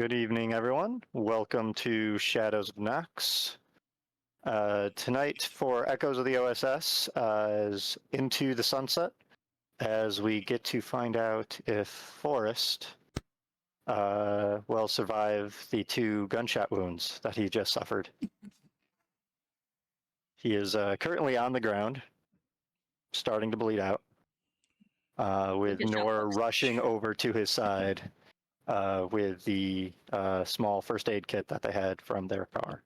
Good evening, everyone. Welcome to Shadows of Nox. Tonight, for Echoes of the OSS, is Into the Sunset, as we get to find out if Vorrt will survive the 2 gunshot wounds that he just suffered. He is currently on the ground, starting to bleed out, with Nora rushing over to his side. With the small first aid kit that they had from their car.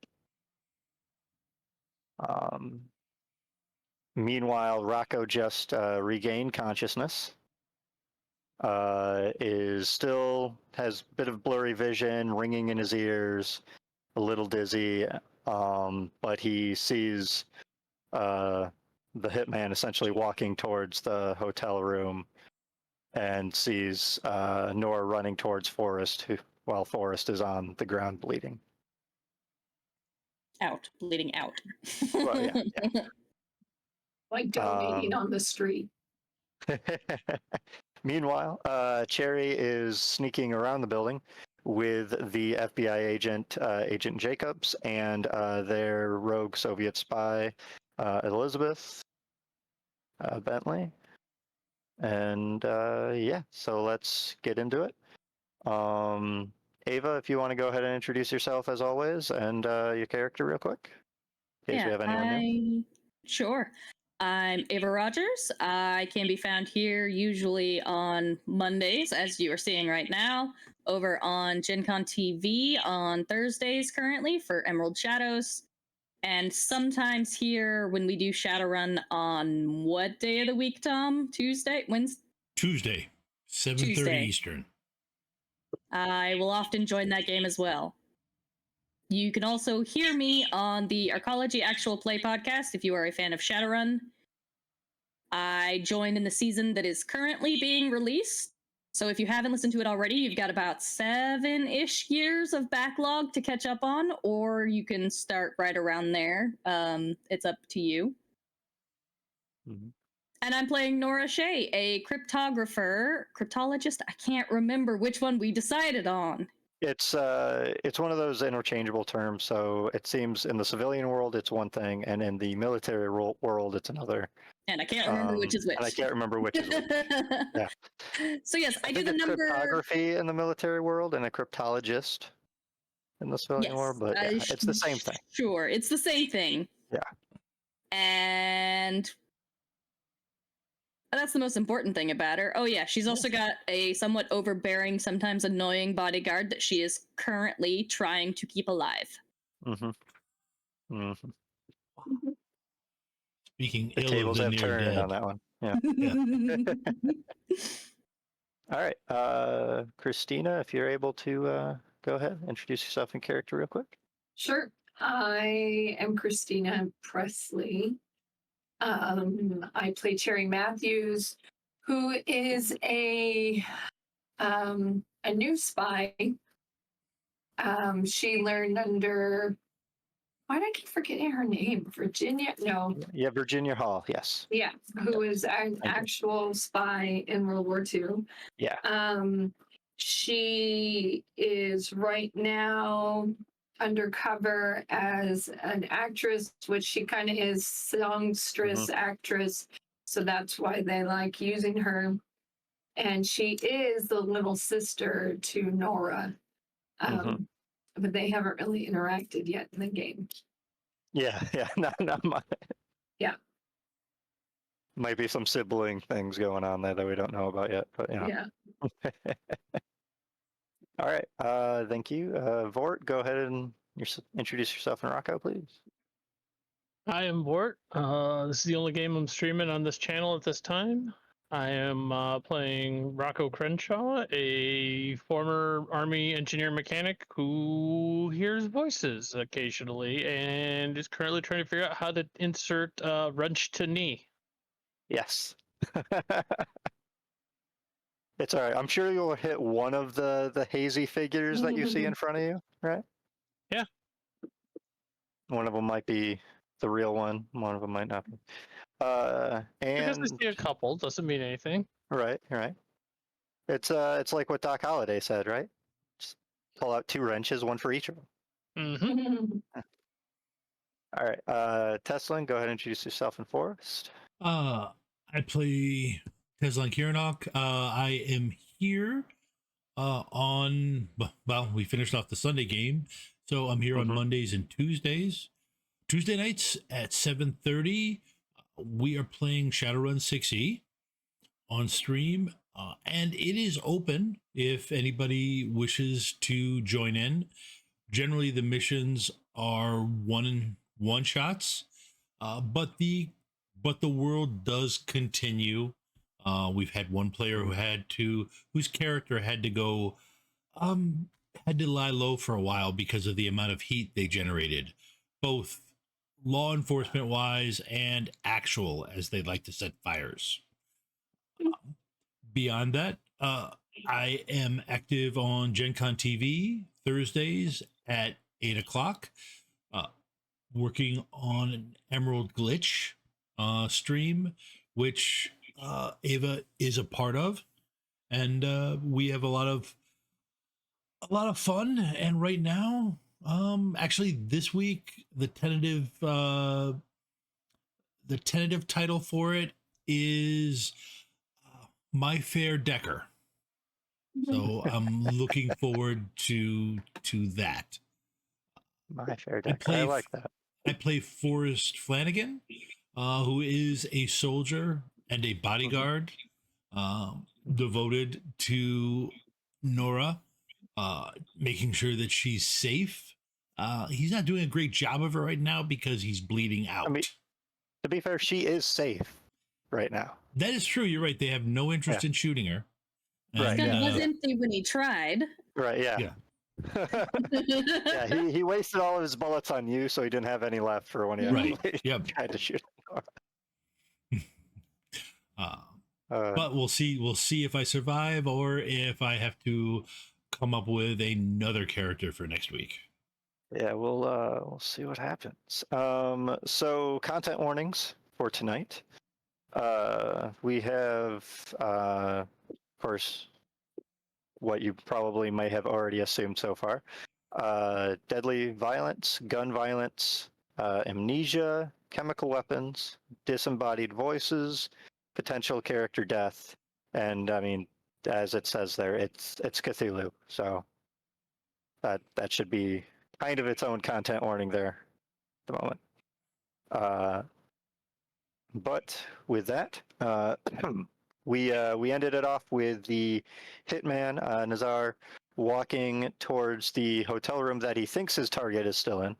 Meanwhile, Rocco just regained consciousness. Is still has a bit of blurry vision, ringing in his ears, a little dizzy, but he sees the hitman essentially walking towards the hotel room. And sees Nora running towards Vorrt, while Vorrt is on the ground bleeding. Bleeding out. Well, yeah. Like donating on the street. Meanwhile, Cherry is sneaking around the building with the FBI agent, Agent Jacobs, and their rogue Soviet spy, Elizabeth Bentley. And so let's get into it. Ava, if you want to go ahead and introduce yourself as always, and your character real quick, in case we have anyone new. Sure. I'm Ava Rogers. I can be found here usually on Mondays, as you are seeing right now, over on Gen Con TV on Thursdays currently for Emerald Shadows. And sometimes here when we do Shadowrun on what day of the week, Tom? Tuesday? Wednesday? Tuesday, 7:30 Eastern. I will often join that game as well. You can also hear me on the Arcology Actual Play podcast if you are a fan of Shadowrun. I joined in the season that is currently being released. So if you haven't listened to it already, you've got about 7-ish years of backlog to catch up on, or you can start right around there. It's up to you. Mm-hmm. And I'm playing Nora Shea, a cryptologist. I can't remember which one we decided on. It's one of those interchangeable terms. So it seems in the civilian world it's one thing, and in the military world it's another. And I can't remember which is which. And I can't remember which is which. Yeah. So yes, I do the number. Cryptography in the military world and a cryptologist in the civilian world, but it's the same thing. Sure, it's the same thing. Yeah. And that's the most important thing about her. Oh yeah, she's also got a somewhat overbearing, sometimes annoying bodyguard that she is currently trying to keep alive. Mm-hmm. Mm-hmm. Speaking the ill tables of the have turned near-dead. on that one. Yeah. All right, Christina, if you're able to go ahead, introduce yourself in character real quick. Sure. I am Christina Presley. I play Cherry Matthews, who is a new spy. She learned under, why do I keep forgetting her name? Virginia? No. Yeah, Virginia Hall, yes. Yeah, who is an actual spy in World War II. Yeah. She is right now undercover as an actress, which she kind of is songstress actress. So that's why they like using her. And she is the little sister to Nora. But they haven't really interacted yet in the game. Yeah, not much. Yeah. Might be some sibling things going on there that we don't know about yet, but yeah. All right, thank you. Vorrt, go ahead and introduce yourself in Rocco, please. I am Vorrt. This is the only game I'm streaming on this channel at this time. I am playing Rocco Crenshaw, a former Army engineer mechanic who hears voices occasionally and is currently trying to figure out how to insert wrench to knee. Yes. It's all right. I'm sure you'll hit one of the hazy figures that you see in front of you, right? Yeah. One of them might be the real one. One of them might not be. Because I see a couple doesn't mean anything. Right. It's like what Doc Holliday said, right? pull out 2 wrenches, 1 for each of them. Mm-hmm. All right, Teslan, go ahead and introduce yourself in Forest. I play Teslan Kierinhawk. I am here we finished off the Sunday game, so I'm here on Mondays and Tuesdays. Tuesday nights at 7:30, we are playing Shadowrun 6e on stream, and it is open if anybody wishes to join in. Generally, the missions are one shots, but the world does continue. We've had one player whose character had to go, had to lie low for a while because of the amount of heat they generated, both law enforcement wise and actual, as they like to set fires. Beyond that, I am active on Gen Con TV Thursdays at 8 o'clock, working on an Emerald Glitch stream, which Ava is a part of, and we have a lot of fun. And right now, actually this week, the tentative title for it is My Fair Decker. So I'm looking forward to that. My Fair Decker. I like that. I play Forrest Flanagan, who is a soldier and a bodyguard, devoted to Nora, making sure that she's safe. He's not doing a great job of it right now because he's bleeding out. I mean, to be fair, she is safe right now. That is true. You're right. They have no interest in shooting her. Right. His gun was empty when he tried. Right. Yeah. Yeah. He wasted all of his bullets on you, so he didn't have any left for when he tried to shoot. But we'll see. We'll see if I survive or if I have to come up with another character for next week. Yeah, we'll see what happens. So content warnings for tonight. We have, of course, what you probably may have already assumed so far. Deadly violence, gun violence, amnesia, chemical weapons, disembodied voices, potential character death, and I mean, as it says there, it's Cthulhu. So that should be kind of its own content warning there at the moment. But with that, we ended it off with the hitman Nazar walking towards the hotel room that he thinks his target is still in.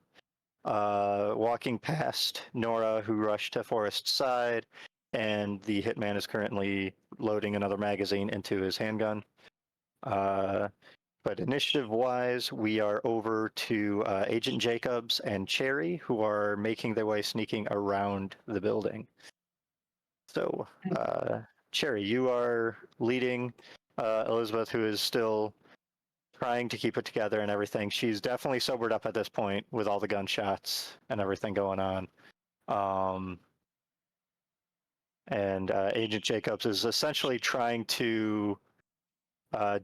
Walking past Nora, who rushed to Forrest's side, and the hitman is currently loading another magazine into his handgun. But initiative-wise, we are over to Agent Jacobs and Cherry, who are making their way sneaking around the building. So, Cherry, you are leading Elizabeth, who is still trying to keep it together and everything. She's definitely sobered up at this point with all the gunshots and everything going on. And Agent Jacobs is essentially trying to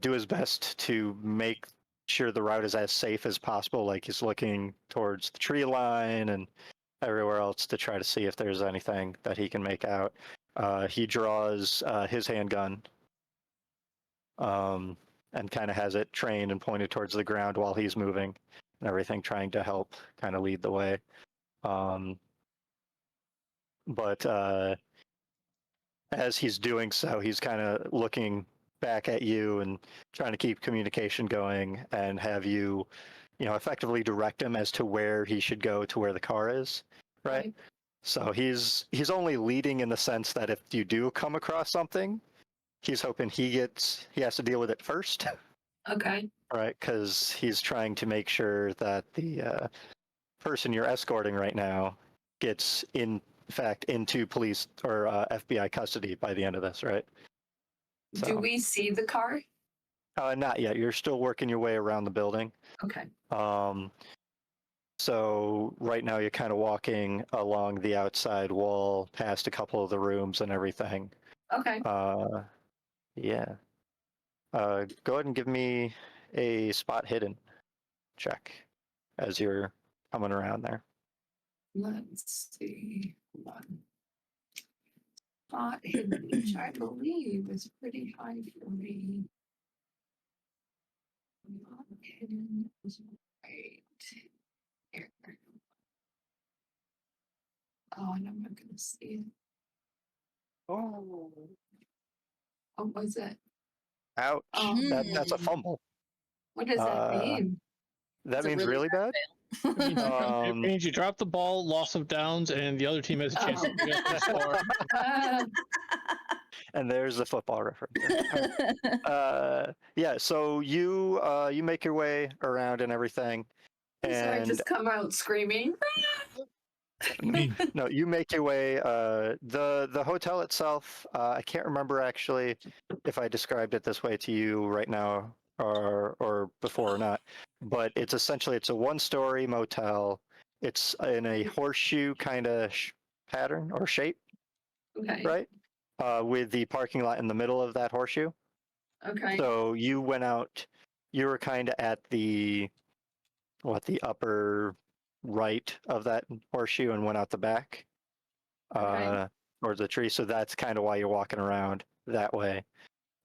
do his best to make sure the route is as safe as possible. Like he's looking towards the tree line and everywhere else to try to see if there's anything that he can make out. He draws his handgun and kind of has it trained and pointed towards the ground while he's moving and everything, trying to help kind of lead the way. But as he's doing so, he's kind of looking back at you and trying to keep communication going and have you, effectively direct him as to where he should go to where the car is, right? So he's only leading in the sense that if you do come across something, he's hoping he has to deal with it first. Okay. Right, because he's trying to make sure that the person you're escorting right now gets into police or FBI custody by the end of this, right? So, do we see the car? not yet. You're still working your way around the building. Okay. So right now you're kind of walking along the outside wall, past a couple of the rooms and everything. Okay. Yeah. Go ahead and give me a spot hidden check as you're coming around there. Let's see. One. Spot hidden, which I believe is pretty high for me. Spot hidden is right here. Oh, and I'm not gonna see it. Oh. What was it? Ouch. Oh, That's a fumble. what does that Uh, mean? That It's a means really bad? It means you drop the ball, loss of downs, and the other team has a chance to pick up the score. And there's the football reference. Yeah, so you make your way around and everything. So I And just come out screaming. no, you make your way. The hotel itself, I can't remember actually if I described it this way to you right now or before or not, but it's essentially it's a one-story motel. It's in a horseshoe kind of pattern or shape, Okay. right? With the parking lot in the middle of that horseshoe. Okay. So you went out. You were kind of at the upper right of that horseshoe and went out the back Okay. towards the tree. So that's kind of why you're walking around that way.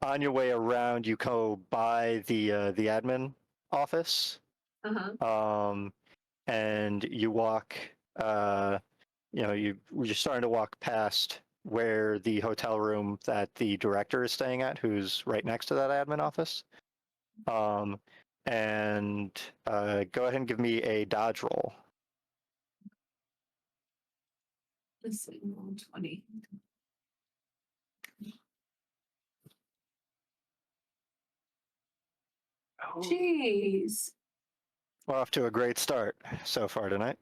On your way around, you go by the admin office, Uh-huh. and you walk. You're starting to walk past where the hotel room that the director is staying at, who's right next to that admin office. And go ahead and give me a dodge roll. Let's see, roll 20. Jeez. We're off to a great start so far tonight.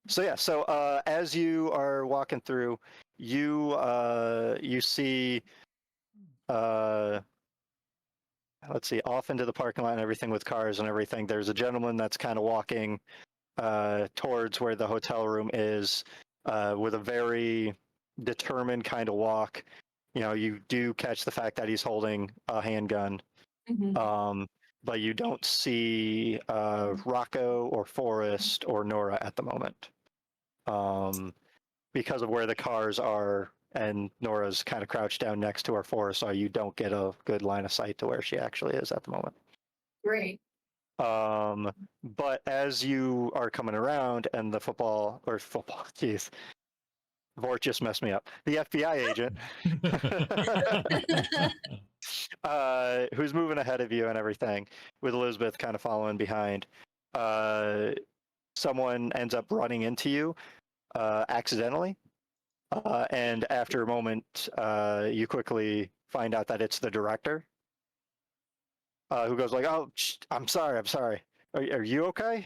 So as you are walking through, you see, let's see, off into the parking lot and everything with cars and everything. There's a gentleman that's kind of walking towards where the hotel room is with a very determined kind of walk. You know, you do catch the fact that he's holding a handgun. But you don't see Rocco or Forrest or Nora at the moment because of where the cars are, and Nora's kind of crouched down next to her. Forrest, so you don't get a good line of sight to where she actually is at the moment. Great. But as you are coming around, and the geez, Vorrt just messed me up. The FBI agent. Who's moving ahead of you and everything, with Elizabeth kind of following behind. Someone ends up running into you accidentally, and after a moment, you quickly find out that it's the director, who goes like, "Oh, I'm sorry. Are you okay?"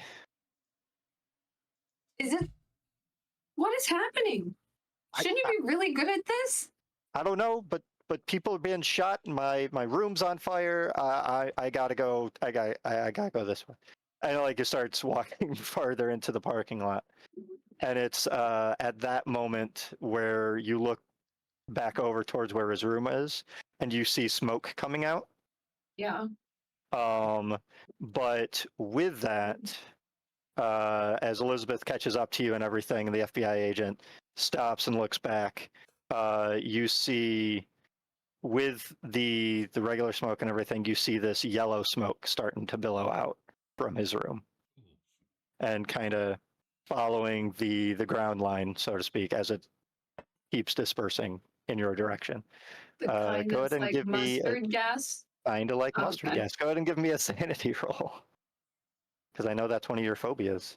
Is it? What is happening? Shouldn't you be really good at this? I don't know, but people are being shot. My room's on fire. I gotta go. I gotta go this way. And like it starts walking farther into the parking lot, and it's at that moment where you look back over towards where his room is, and you see smoke coming out. Yeah. But with that, as Elizabeth catches up to you and everything, the FBI agent stops and looks back. You see, with the regular smoke and everything, you see this yellow smoke starting to billow out from his room, and kind of following the ground line, so to speak, as it keeps dispersing in your direction. The kind Go that's ahead and like give me mustard gas. kind of like mustard Okay. gas. Go ahead and give me a sanity roll, because I know that's one of your phobias.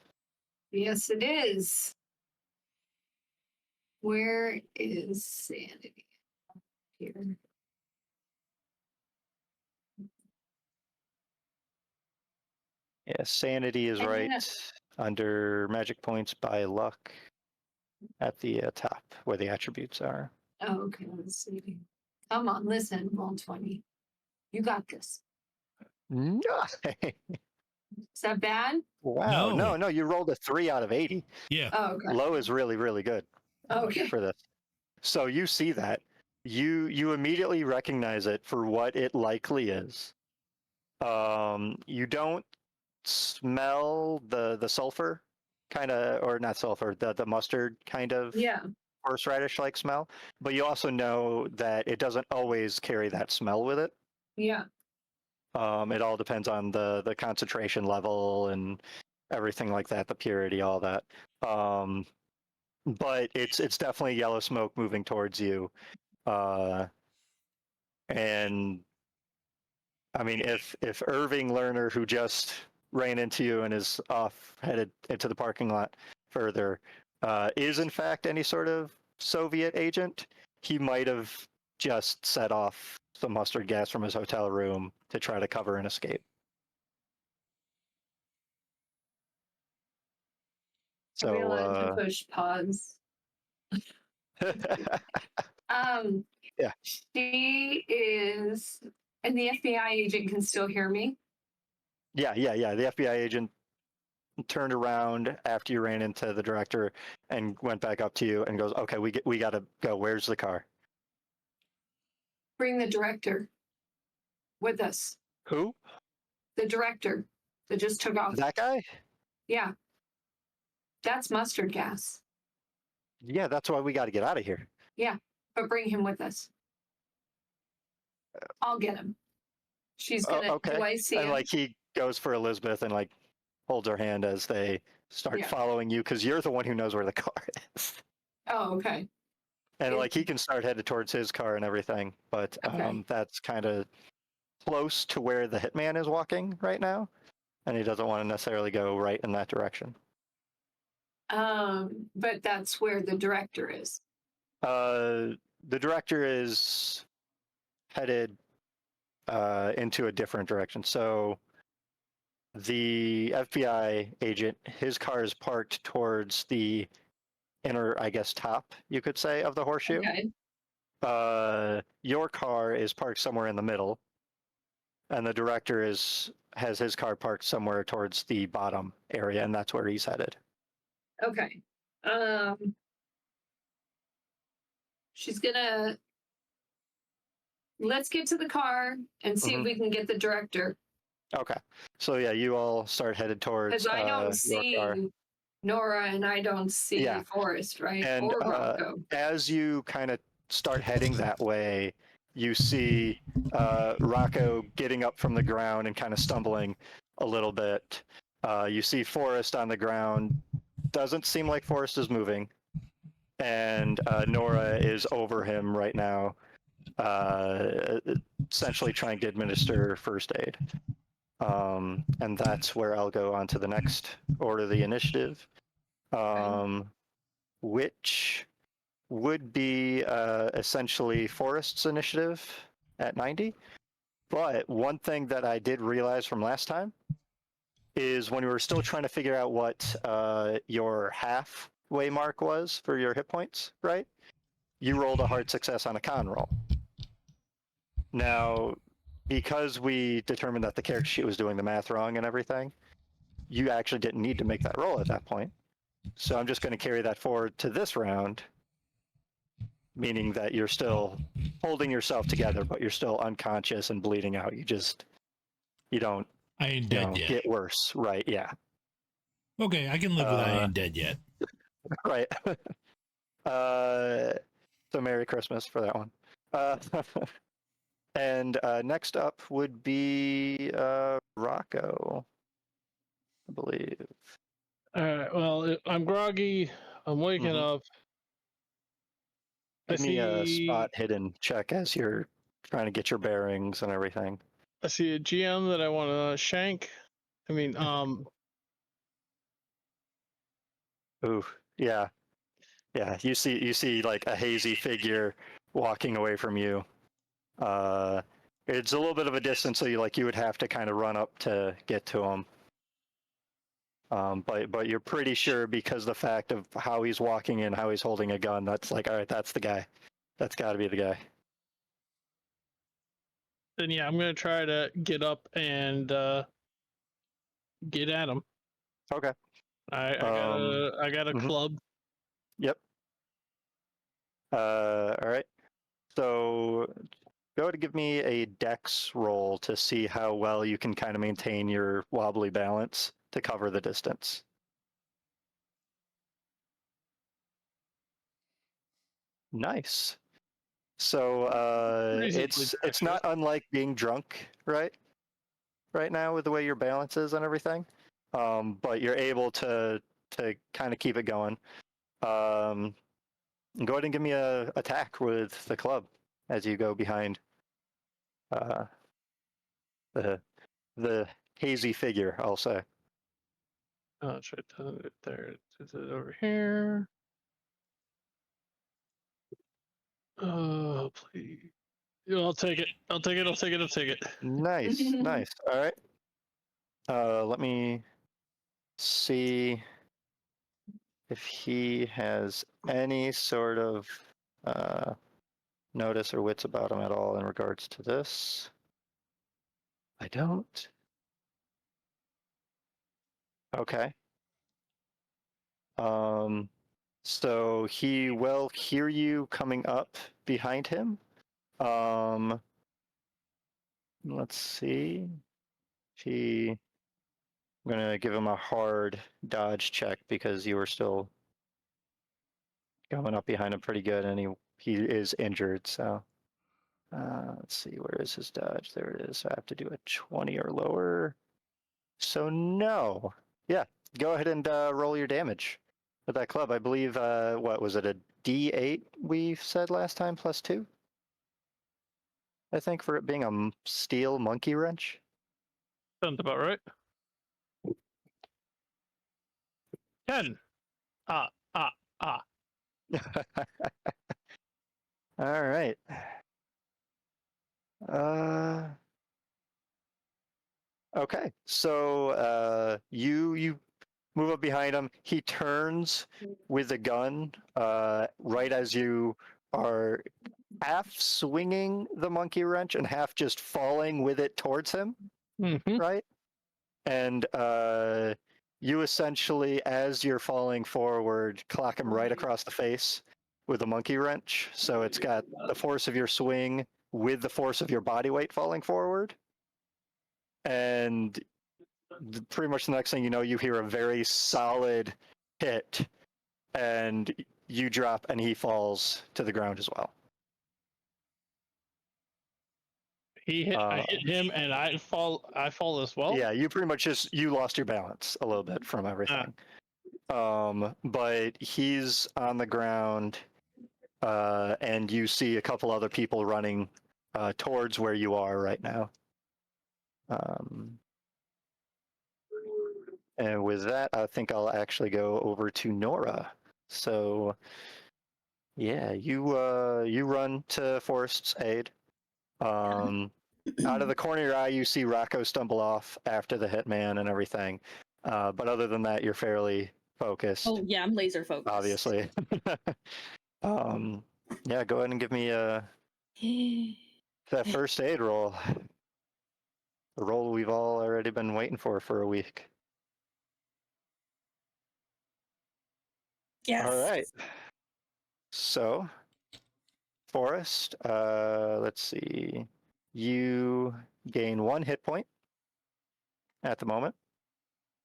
Yes, it is. Where is sanity? Here. Yeah, sanity is And right then under magic points by luck at the top where the attributes are. Oh, okay. Let's see. Come on, listen. Roll 20. You got this. No. Is that bad? Wow. No. No, you rolled a 3 out of 80. Yeah. Oh, okay. Low is really, really good Okay. for this. So you see that. You immediately recognize it for what it likely is. You don't smell the sulfur kind of, or not sulfur, the mustard kind of Yeah. horseradish like smell, but you also know that it doesn't always carry that smell with it. Yeah. It all depends on the concentration level and everything like that, the purity, all that. But it's definitely yellow smoke moving towards you. And I mean, if Irving Lerner, who just ran into you and is off headed into the parking lot further, is in fact any sort of Soviet agent, he might have just set off some mustard gas from his hotel room to try to cover an escape. Are we So, allowed to push pause? Yeah. She is, and the FBI agent can still hear me. yeah. The FBI agent turned around after you ran into the director and went back up to you and goes, "Okay, we gotta go. Where's the car?" Bring the director with us. Who? The director that just took off. That guy? Yeah. That's mustard gas. Yeah, that's why we got to get out of here. Yeah, but bring him with us. I'll get him. She's gonna. Okay. Do I see And him? like he goes for Elizabeth and like holds her hand as they start Yeah. following you because you're the one who knows where the car is. Oh, okay. And Is- like he can start headed towards his car and everything, but Okay. that's kind of close to where the hitman is walking right now, and he doesn't want to necessarily go right in that direction. But that's where the director is. The director is headed into a different direction. So the FBI agent, his car is parked towards the inner, I guess, top, you could say, of the horseshoe. Okay. Your car is parked somewhere in the middle, and the director has his car parked somewhere towards the bottom area, and that's where he's headed. Okay. She's gonna. Let's get to the car and see if we can get the director. Okay. So yeah, you all start headed towards Because I don't your see car. Nora and I don't see Yeah. Forrest, right? And Or Rocco. as you kind of start heading that way, you see Rocco getting up from the ground and kind of stumbling a little bit. You see Forrest on the ground. Doesn't seem like Forrest is moving. And Nora is over him right now, essentially trying to administer first aid. And that's where I'll go on to the next order of the initiative, which would be essentially Forrest's initiative at 90. But one thing that I did realize from last time is when we were still trying to figure out what your halfway mark was for your hit points, right? You rolled a hard success on a con roll. Now, because we determined that the character sheet was doing the math wrong and everything, you actually didn't need to make that roll at that point. So I'm just going to carry that forward to this round, meaning that you're still holding yourself together, but you're still unconscious and bleeding out. You don't I ain't dead yet. get worse. Right, yeah. Okay, I can live with I ain't dead yet. Right. So Merry Christmas for that one. And next up would be Rocco, I believe. All right. Well, I'm groggy. I'm waking up. Give me a spot hidden check as you're trying to get your bearings and everything. I see a GM that I want to shank. I mean, Ooh, yeah. You see like a hazy figure walking away from you. It's a little bit of a distance, so you would have to kind of run up to get to him. But you're pretty sure because the fact of how he's walking and how he's holding a gun, that's like, all right, that's the guy. That's got to be the guy. then yeah, I'm gonna try to get up and get at him. Okay. I got a club. Yep. All right. So go ahead and give me a dex roll to see how well you can kind of maintain your wobbly balance to cover the distance. Nice. So Reasonably it's not unlike being drunk, right now with the way your balance is and everything. But you're able to kind of keep it going. Go ahead and give me a attack with the club as you go behind the hazy figure, I'll say. Oh, it's right there. It's over here. Oh, please. Yeah, I'll take it. I'll take it. I'll take it. I'll take it. Nice, nice. All right. Let me see if he has any sort of notice or wits about him at all in regards to this. I don't. Okay. So he will hear you coming up behind him. Let's see. I'm gonna give him a hard dodge check because you were still coming up behind him pretty good, and he is injured. So let's see, where is his dodge? There it is. So I have to do a 20 or lower. So no. Yeah, go ahead and roll your damage with that club. I believe, what was it, a D8 we said last time, +2? I think for it being a steel monkey wrench. Sounds about right. 10. Ah. All right. Okay, so you move up behind him. He turns with a gun right as you are half swinging the monkey wrench and half just falling with it towards him, right? And you essentially, as you're falling forward, clock him right across the face with the monkey wrench. So it's got the force of your swing with the force of your body weight falling forward. And pretty much the next thing you know, you hear a very solid hit, and you drop, and he falls to the ground as well. I hit him, and I fall as well. Yeah, you pretty much you lost your balance a little bit from everything. But he's on the ground, and you see a couple other people running towards where you are right now. And with that, I think I'll actually go over to Nora. So, yeah, you run to Forrest's aid. Out of the corner of your eye, you see Rocco stumble off after the hitman and everything. But other than that, you're fairly focused. Oh yeah, I'm laser focused. Obviously. Yeah, go ahead and give me that first aid roll. The roll we've all already been waiting for a week. Yes. All right. So, Forrest, let's see. You gain 1 hit point at the moment.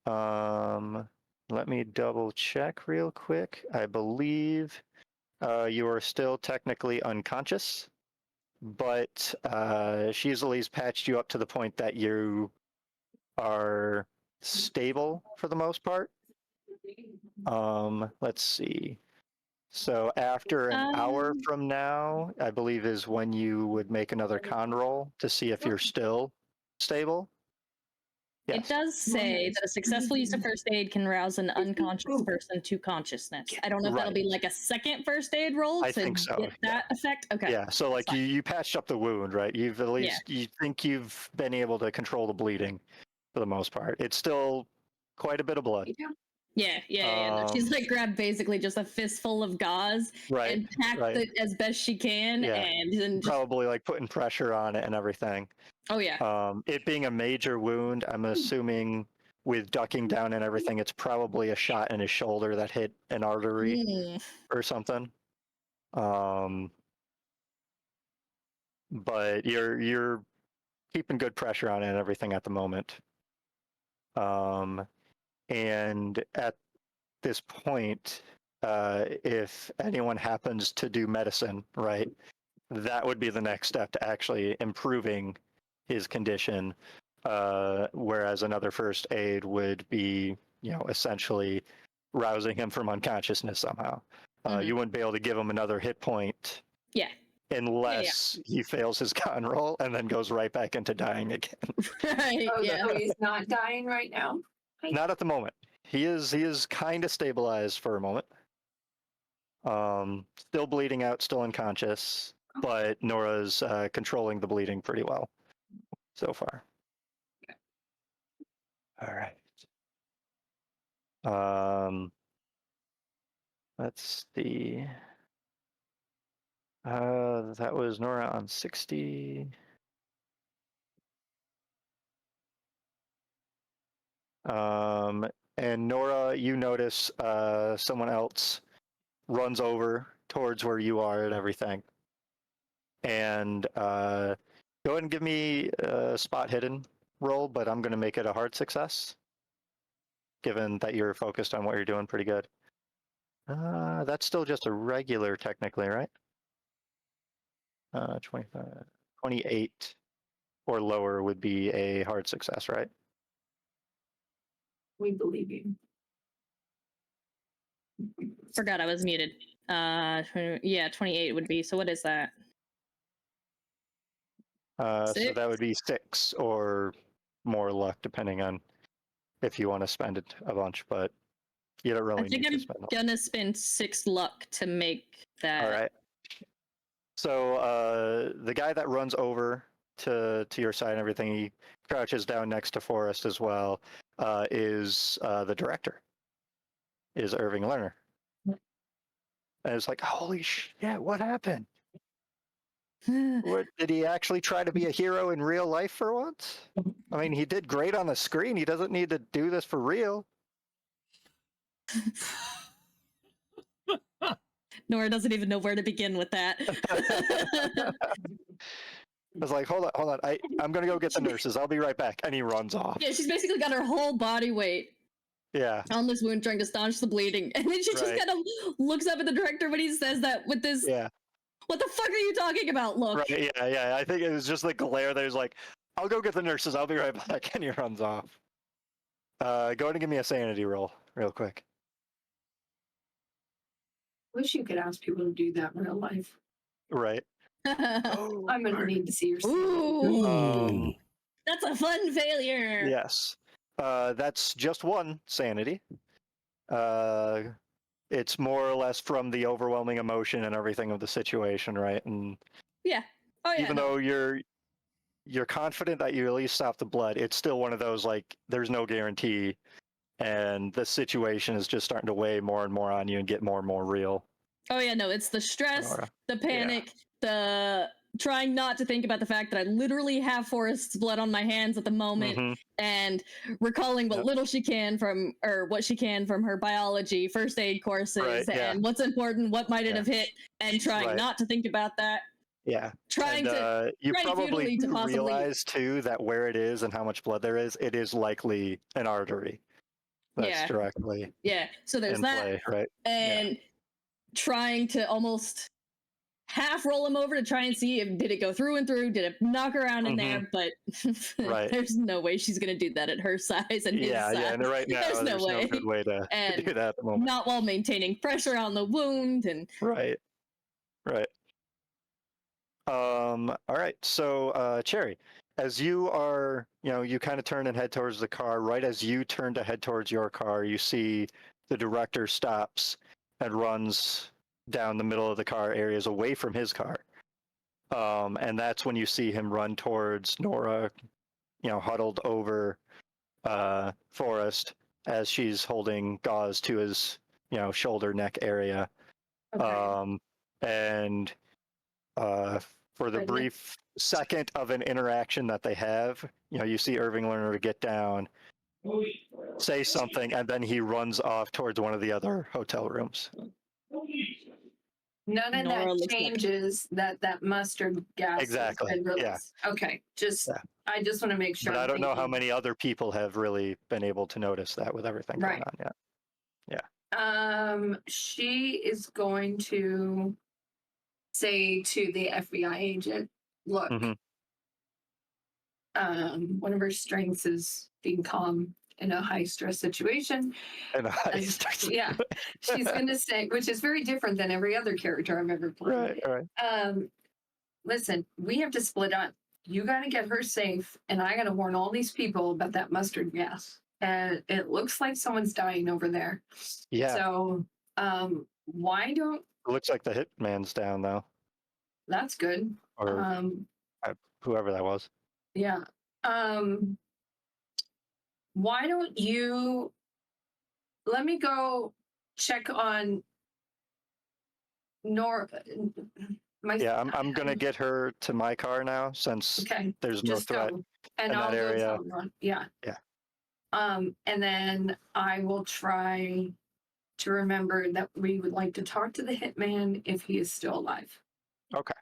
Let me double check real quick. I believe you are still technically unconscious, but she's at least patched you up to the point that you are stable for the most part. Let's see. So after an hour from now, I believe is when you would make another con roll to see if you're still stable. Yes. It does say that a successful use of first aid can rouse an unconscious person to consciousness. I don't know if that'll be like a second first aid roll I to think so, get that effect. Okay. Yeah, so like you patched up the wound, right? You've at least, you think you've been able to control the bleeding for the most part. It's still quite a bit of blood. Yeah. She's like grabbed basically just a fistful of gauze and packed it as best she can, and then just... probably like putting pressure on it and everything. Oh yeah. It being a major wound, I'm assuming with ducking down and everything, it's probably a shot in his shoulder that hit an artery or something. but you're keeping good pressure on it and everything at the moment. And at this point, if anyone happens to do medicine, right, that would be the next step to actually improving his condition. Whereas another first aid would be, essentially rousing him from unconsciousness somehow. You wouldn't be able to give him another hit point. Yeah. Unless he fails his con roll and then goes right back into dying again. Right. Oh, Yeah. so he's not dying right now. Not at the moment. He is kind of stabilized for a moment. Still bleeding out, still unconscious, but Nora's controlling the bleeding pretty well so far. All right. Let's see. That was Nora on 60. And Nora, you notice someone else runs over towards where you are and everything. And go ahead and give me a spot hidden roll, but I'm going to make it a hard success, given that you're focused on what you're doing pretty good. That's still just a regular, technically, right? 25, 28 or lower would be a hard success, right? We believe you. Forgot I was muted. Yeah, 28 would be. So what is that? So Six? that would be 6 or more luck, depending on if you want to spend it a bunch, but you don't really I think need I'm to spend it. gonna spend 6 luck to make that. All right. So the guy that runs over to your side and everything, he crouches down next to Forrest as well, is the director, is Irving Lerner. And it's like, holy shit, what happened? What, did he actually try to be a hero in real life for once? I mean, he did great on the screen. He doesn't need to do this for real. Nora doesn't even know where to begin with that. I was like, hold on. I'm going to go get the nurses. I'll be right back. And he runs off. Yeah, she's basically got her whole body weight Yeah. on this wound trying to staunch the bleeding. And then she just Right. kind of looks up at the director when he says that with this, Yeah. what the fuck are you talking about? Look. Right. Yeah. I think it was just the glare. There's like, I'll go get the nurses. I'll be right back. And he runs off. Go ahead and give me a sanity roll real quick. Wish you could ask people to do that in real life. Right. I'm gonna need to see your. Ooh, that's a fun failure. Yes. That's just one sanity. It's more or less from the overwhelming emotion and everything of the situation, right? And Yeah. Oh yeah. even though you're confident that you at least stop the blood, it's still one of those like there's no guarantee, and the situation is just starting to weigh more and more on you and get more and more real. Oh yeah, no, it's the stress, Nora. the panic, the trying not to think about the fact that I literally have Forrest's blood on my hands at the moment, Mhm. and recalling what Yep. little she can from, or what she can from her biology, first aid courses, Right, yeah. and what's important, what might it have hit, and trying Right. not to think about that. Yeah. Trying And, you trying probably futilely to do possibly- realize too that where it is and how much blood there is, it is likely an artery that's Yeah. directly Yeah, so there's in that, play, right? and trying to almost half roll him over to try and see if did it go through and through, did it knock around in there, but Right. there's no way she's gonna do that at her size and his size. Yeah, and right now There's there's no no way. good way to And do that at the moment. not while maintaining pressure on the wound and Right. All right. So, Cherry, as you are, you kind of turn and head towards the car. Right as you turn to head towards your car, you see the director stops and runs down the middle of the car areas away from his car. And that's when you see him run towards Nora, huddled over Forrest as she's holding gauze to his, shoulder neck area. Okay. And for the Right, yeah. brief second of an interaction that they have, you see Irving Lerner get down, say something, and then he runs off towards one of the other hotel rooms. None of Nora that looks like- changes that mustard gas Exactly, has been yeah. released. Okay, Yeah. I just want to make sure. But I I'm don't know how thinking- many other people have really been able to notice that with everything going Right. on yet. She is going to say to the FBI agent, look, Mhm. one of her strengths is being calm in a high stress situation. And And- yeah, she's going to say, which is very different than every other character I've ever played. right. Listen, we have to split up. You got to get her safe, and I got to warn all these people about that mustard gas. And it looks like someone's dying over there. Yeah. So, why don't? It looks like the hitman's down though, That's good. or whoever that was. Yeah. Why don't you let me go check on Nora? Yeah, I'm gonna get her to my car now since Okay. there's no Just threat. go. And in I'll that go area. tell Ron. Yeah. Yeah. And then I will try to remember that we would like to talk to the hitman if he is still alive. Okay.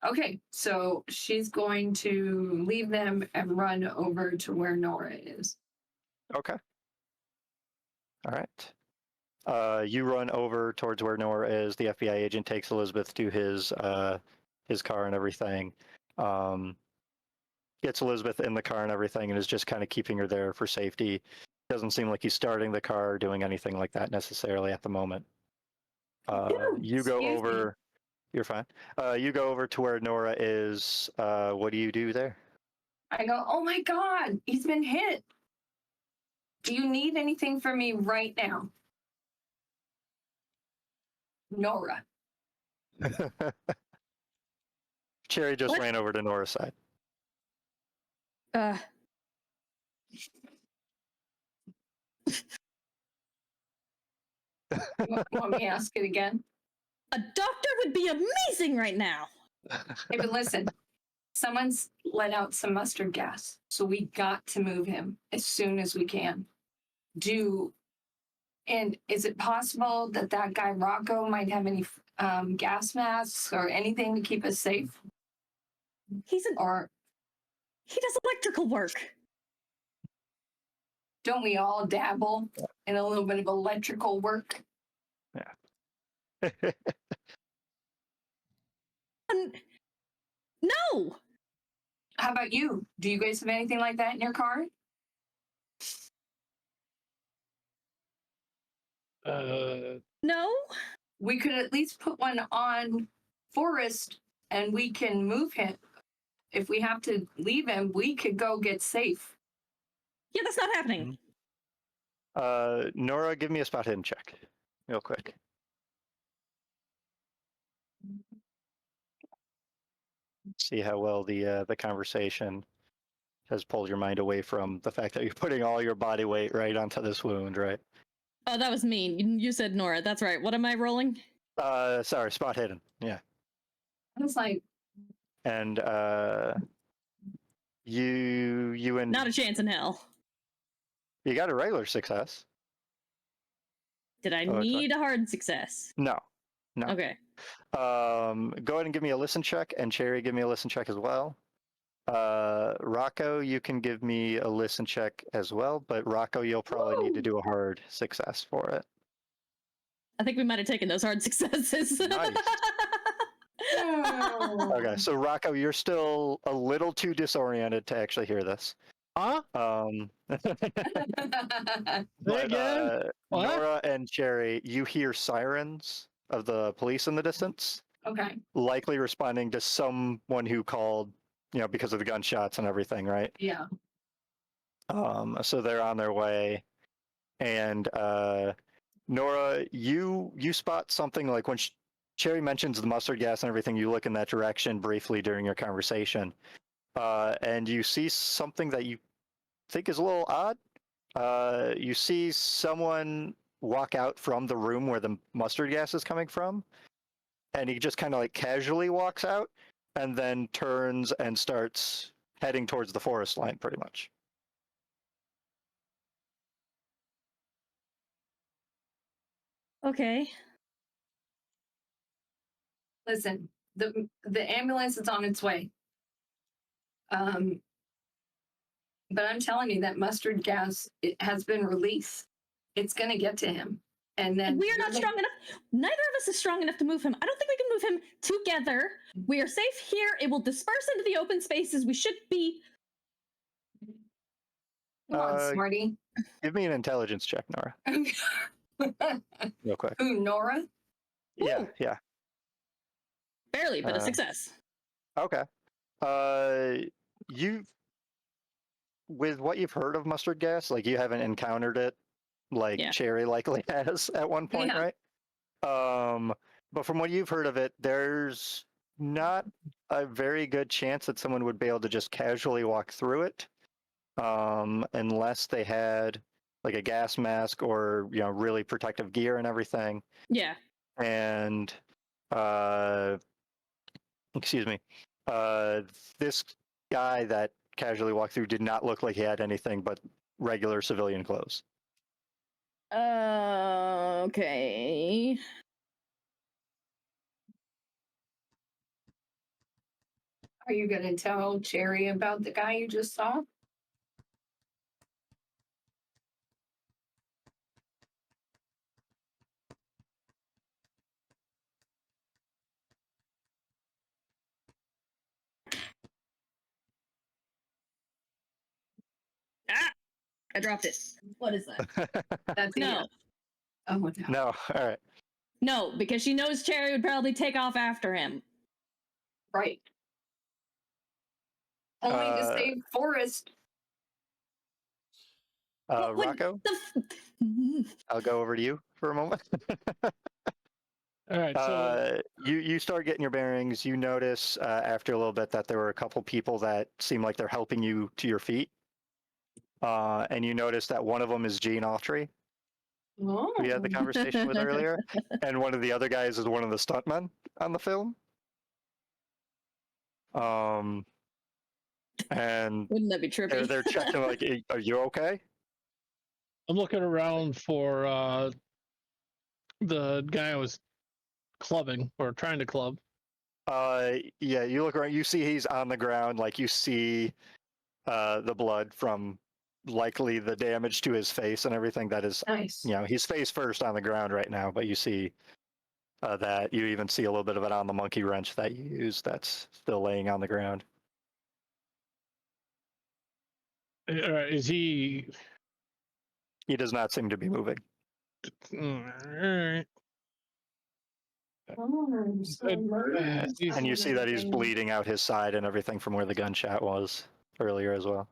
Okay, so she's going to leave them and run over to where Nora is. Okay. All right. You run over towards where Nora is. The FBI agent takes Elizabeth to his car and everything. Gets Elizabeth in the car and everything, and is just kind of keeping her there for safety. Doesn't seem like he's starting the car or doing anything like that necessarily at the moment. You go excuse me. over. You're fine. You go over to where Nora is. What do you do there? I go, oh my God, he's been hit. Do you need anything from me right now? Nora. Cherry just What? ran over to Nora's side. Want me to ask it again? A doctor would be amazing right now. Hey, but listen, someone's let out some mustard gas, so we got to move him as soon as we can. And is it possible that that guy Rocco might have any gas masks or anything to keep us safe? Or He does electrical work. don't we all dabble in a little bit of electrical work? No. How about you? Do you guys have anything like that in your car? No. We could at least put one on Forrest and we can move him. If we have to leave him, we could go get safe. Yeah, that's not happening. Nora, give me a spot hidden check, real quick. See how well the conversation has pulled your mind away from the fact that you're putting all your body weight right onto this wound, right? Oh, that was mean. You said Nora. That's right. What am I rolling? Sorry, spot hidden. Yeah. I was like, And you and Not a chance in hell. you got a regular success. Did I Oh, it's need a hard success? No. No. Okay. Go ahead and give me a listen check, and Cherry, give me a listen check as well. Rocco, you can give me a listen check as well, but Rocco, you'll probably need to do a hard success for it. I think we might have taken those hard successes. Nice. oh. Okay, so Rocco, you're still a little too disoriented to actually hear this. Huh? But again? What? Nora and Cherry, you hear sirens of the police in the distance, Okay. likely responding to someone who called, because of the gunshots and everything, right? Yeah. So they're on their way, and Nora, you spot something like when Cherry mentions the mustard gas and everything. You look in that direction briefly during your conversation, and you see something that you think is a little odd. You see someone walk out from the room where the mustard gas is coming from, and he just kind of like casually walks out and then turns and starts heading towards the forest line, pretty much. Okay. Listen, the ambulance is on its way. But I'm telling you that mustard gas has been released. It's going to get to him. And then we are not strong enough. Neither of us is strong enough to move him. I don't think we can move him together. We are safe here. It will disperse into the open spaces. We should be. Come on, Smarty. Give me an intelligence check, Nora, real quick. Who, Nora? Yeah, Ooh. yeah. Barely, but a success. Okay. With what you've heard of mustard gas, like you haven't encountered it like Cherry likely has at one point, right? But from what you've heard of it, there's not a very good chance that someone would be able to just casually walk through it, unless they had like a gas mask or really protective gear and everything. Yeah. And excuse me, this guy that casually walked through did not look like he had anything but regular civilian clothes. Okay. Are you going to tell Cherry about the guy you just saw? Ah! I dropped it. What is that? That's No. it. Oh, no. No, all right. No, because she knows Cherry would probably take off after him. Right. Only to save Forrest. Rocco, I'll go over to you for a moment. All right. So you start getting your bearings. You notice after a little bit that there were a couple people that seem like they're helping you to your feet. And you notice that one of them is Gene Autry, who you had the conversation with earlier, and one of the other guys is one of the stuntmen on the film. And wouldn't that be trippy? they're checking like, are you okay? I'm looking around for the guy I was clubbing or trying to club. Yeah, you look around, you see he's on the ground, like you see the blood from likely the damage to his face and everything that is Nice. he's face first on the ground right now, but you see that you even see a little bit of it on the monkey wrench that you used that's still laying on the ground. Is he? He does not seem to be moving. All right. And you see that he's bleeding out his side and everything from where the gunshot was earlier as well.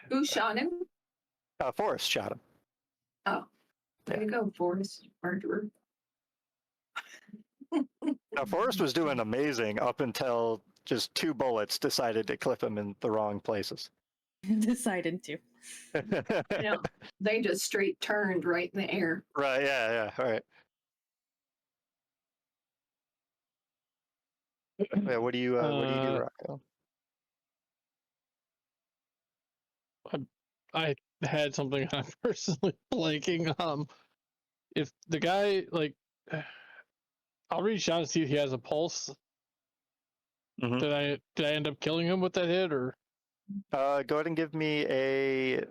Who shot him? Forrest shot him. Oh, there you go, Forrest, murderer. Now, Forrest was doing amazing up until just 2 bullets decided to clip him in the wrong places. Decided to. No, they just straight turned right in the air. Right, yeah, all right. Yeah, what do you do, Rocco? I had something I'm personally blanking. If the guy I'll reach out and see if he has a pulse. Mm-hmm. Did I end up killing him with that hit or? Go ahead and give me a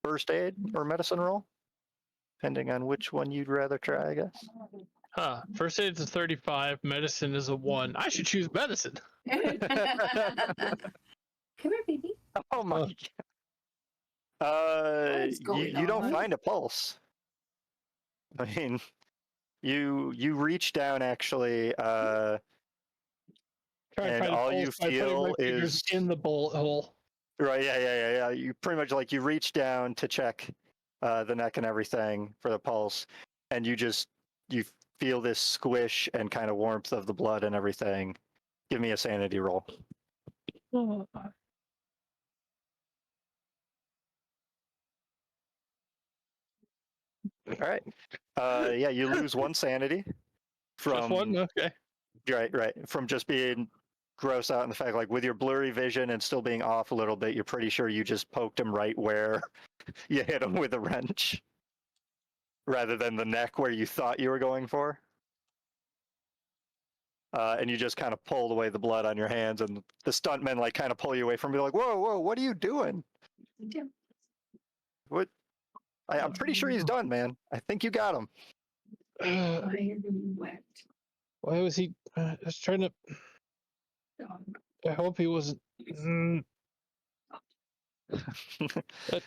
first aid or medicine roll, depending on which one you'd rather try, I guess. First aid's a 35, medicine is a 1. I should choose medicine. Come here, baby. Oh my god. You don't find a pulse. I mean, you reach down actually, and all you feel is in the bullet hole. Right, yeah. You pretty much you reach down to check the neck and everything for the pulse, and you feel this squish and kind of warmth of the blood and everything. Give me a sanity roll. Oh. All right. Yeah, you lose 1 sanity from Just 1? Okay. Right. From just being gross out in the fact, with your blurry vision and still being off a little bit, you're pretty sure you just poked him right where you hit him with a wrench, rather than the neck where you thought you were going for. and you just kind of pull away the blood on your hands, and the stuntmen like kind of pull you away from you, like, "Whoa, whoa, what are you doing? What? I'm pretty sure he's done, man. I think you got him." I'm wet. Why was he? I was trying to. I hope he wasn't.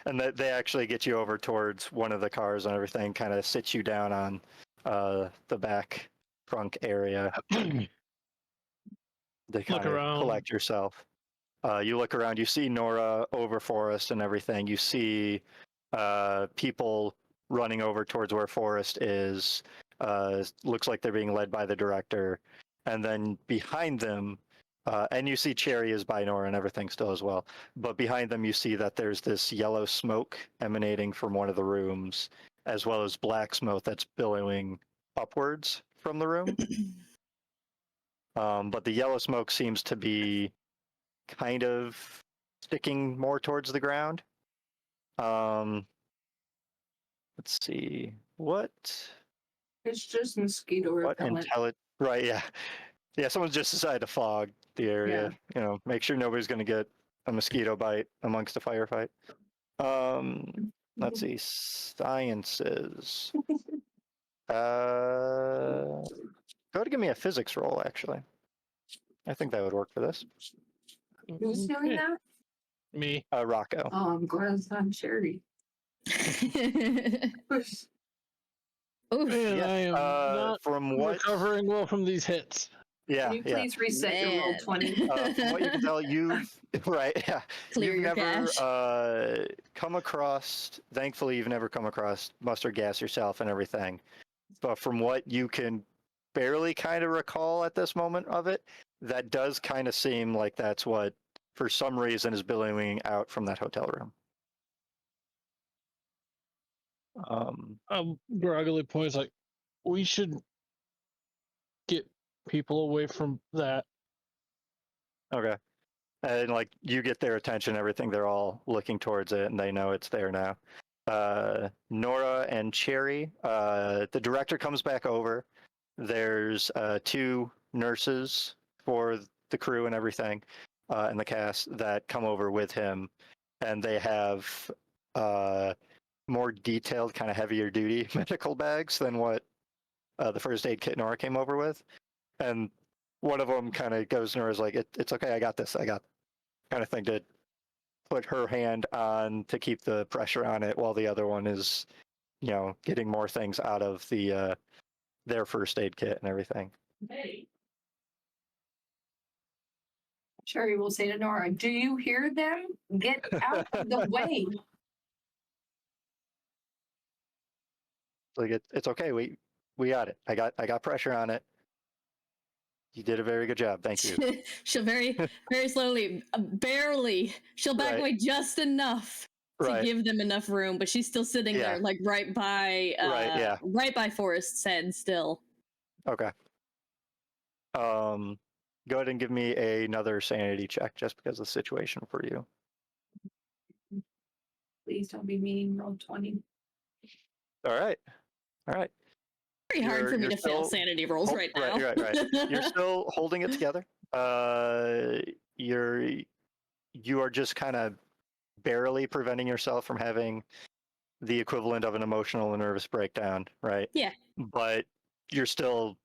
And they actually get you over towards one of the cars and everything, kind of sits you down on the back trunk area. They kind of around. collect yourself. You look around, you see Nora over Forrest and everything. You see people running over towards where Forrest is. Looks like they're being led by the director. And then behind them, and you see Cherry is by Nora and everything still as well. But behind them, you see that there's this yellow smoke emanating from one of the rooms, as well as black smoke that's billowing upwards from the room. But the yellow smoke seems to be kind of sticking more towards the ground. Let's see. What It's just mosquito repellent. Right, yeah. Yeah, someone's just decided to fog the area. You know, make sure nobody's going to get a mosquito bite amongst a firefight. Let's see. Sciences. Go ahead and give me a physics roll, actually. I think that would work for this. Who's doing that? Me. Rocco. Oh, I'm glad it's not Cherry. Oof. Man, Yeah, I am not from what recovering well from these hits. Yeah, Can you yeah. please reset your roll Man. 20? From what you can tell, you've right, yeah. Clear You've your never cache. come across. Thankfully, you've never come across mustard gas yourself and everything. But from what you can barely kind of recall at this moment of it, that does kind of seem like that's what, for some reason, is billowing out from that hotel room. Groggily points like, we should get people away from that. Okay. And like you get their attention, everything, they're all looking towards it and they know it's there now. Nora and Cherry, the director comes back over. There's 2 nurses for the crew and everything, and the cast that come over with him, and they have more detailed, kind of heavier duty medical bags than what the first aid kit Nora came over with. And one of them kind of goes, Nora's like, it's okay, I got this, kind of thing, to put her hand on to keep the pressure on it while the other one is, you know, getting more things out of the their first aid kit and everything. Hey. Cherry will say to Nora, "Do you hear them? Get out of the way." Like it's okay, we got it. I got pressure on it. You did a very good job. Thank you. She'll very, very slowly, barely, she'll back Right. away just enough to Right. give them enough room, but she's still sitting Yeah. there, like right by, yeah. right by Forrest's head still. Okay. Go ahead and give me another sanity check just because of the situation for you. Please don't be mean. Roll 20. All right. Very hard You're- for me you're to fail still- sanity rolls right now. Right. You're still holding it together. You are just kind of barely preventing yourself from having the equivalent of an emotional and nervous breakdown, right? Yeah. But you're still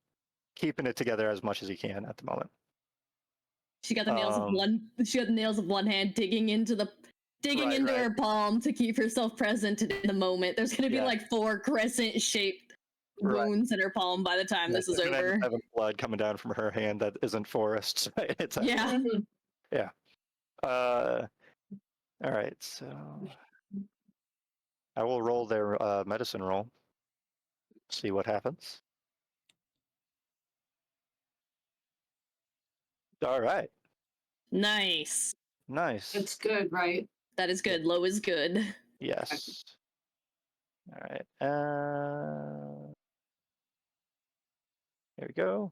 keeping it together as much as you can at the moment. She got the nails of one. She got the nails of one hand digging into her palm to keep herself present in the moment. There's gonna be like 4 crescent-shaped wounds in her palm by the time this is over. Having blood coming down from her hand that isn't Forrest's. Right? It's Yeah. all right. So I will roll their medicine roll. See what happens. All right. Nice. It's good, right? That is good. Low is good. Yes. All right. Here we go.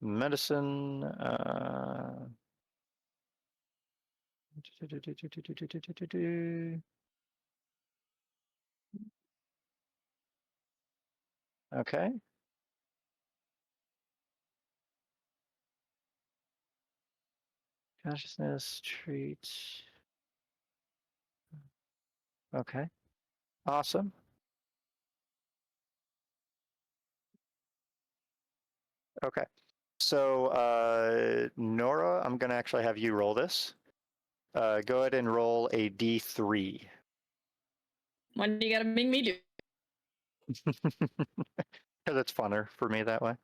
Medicine. Okay. Consciousness treat. Okay. Awesome. Okay. So, Nora, I'm going to actually have you roll this. Go ahead and roll a D3. What do you gotta make me do? Because it's funner for me that way.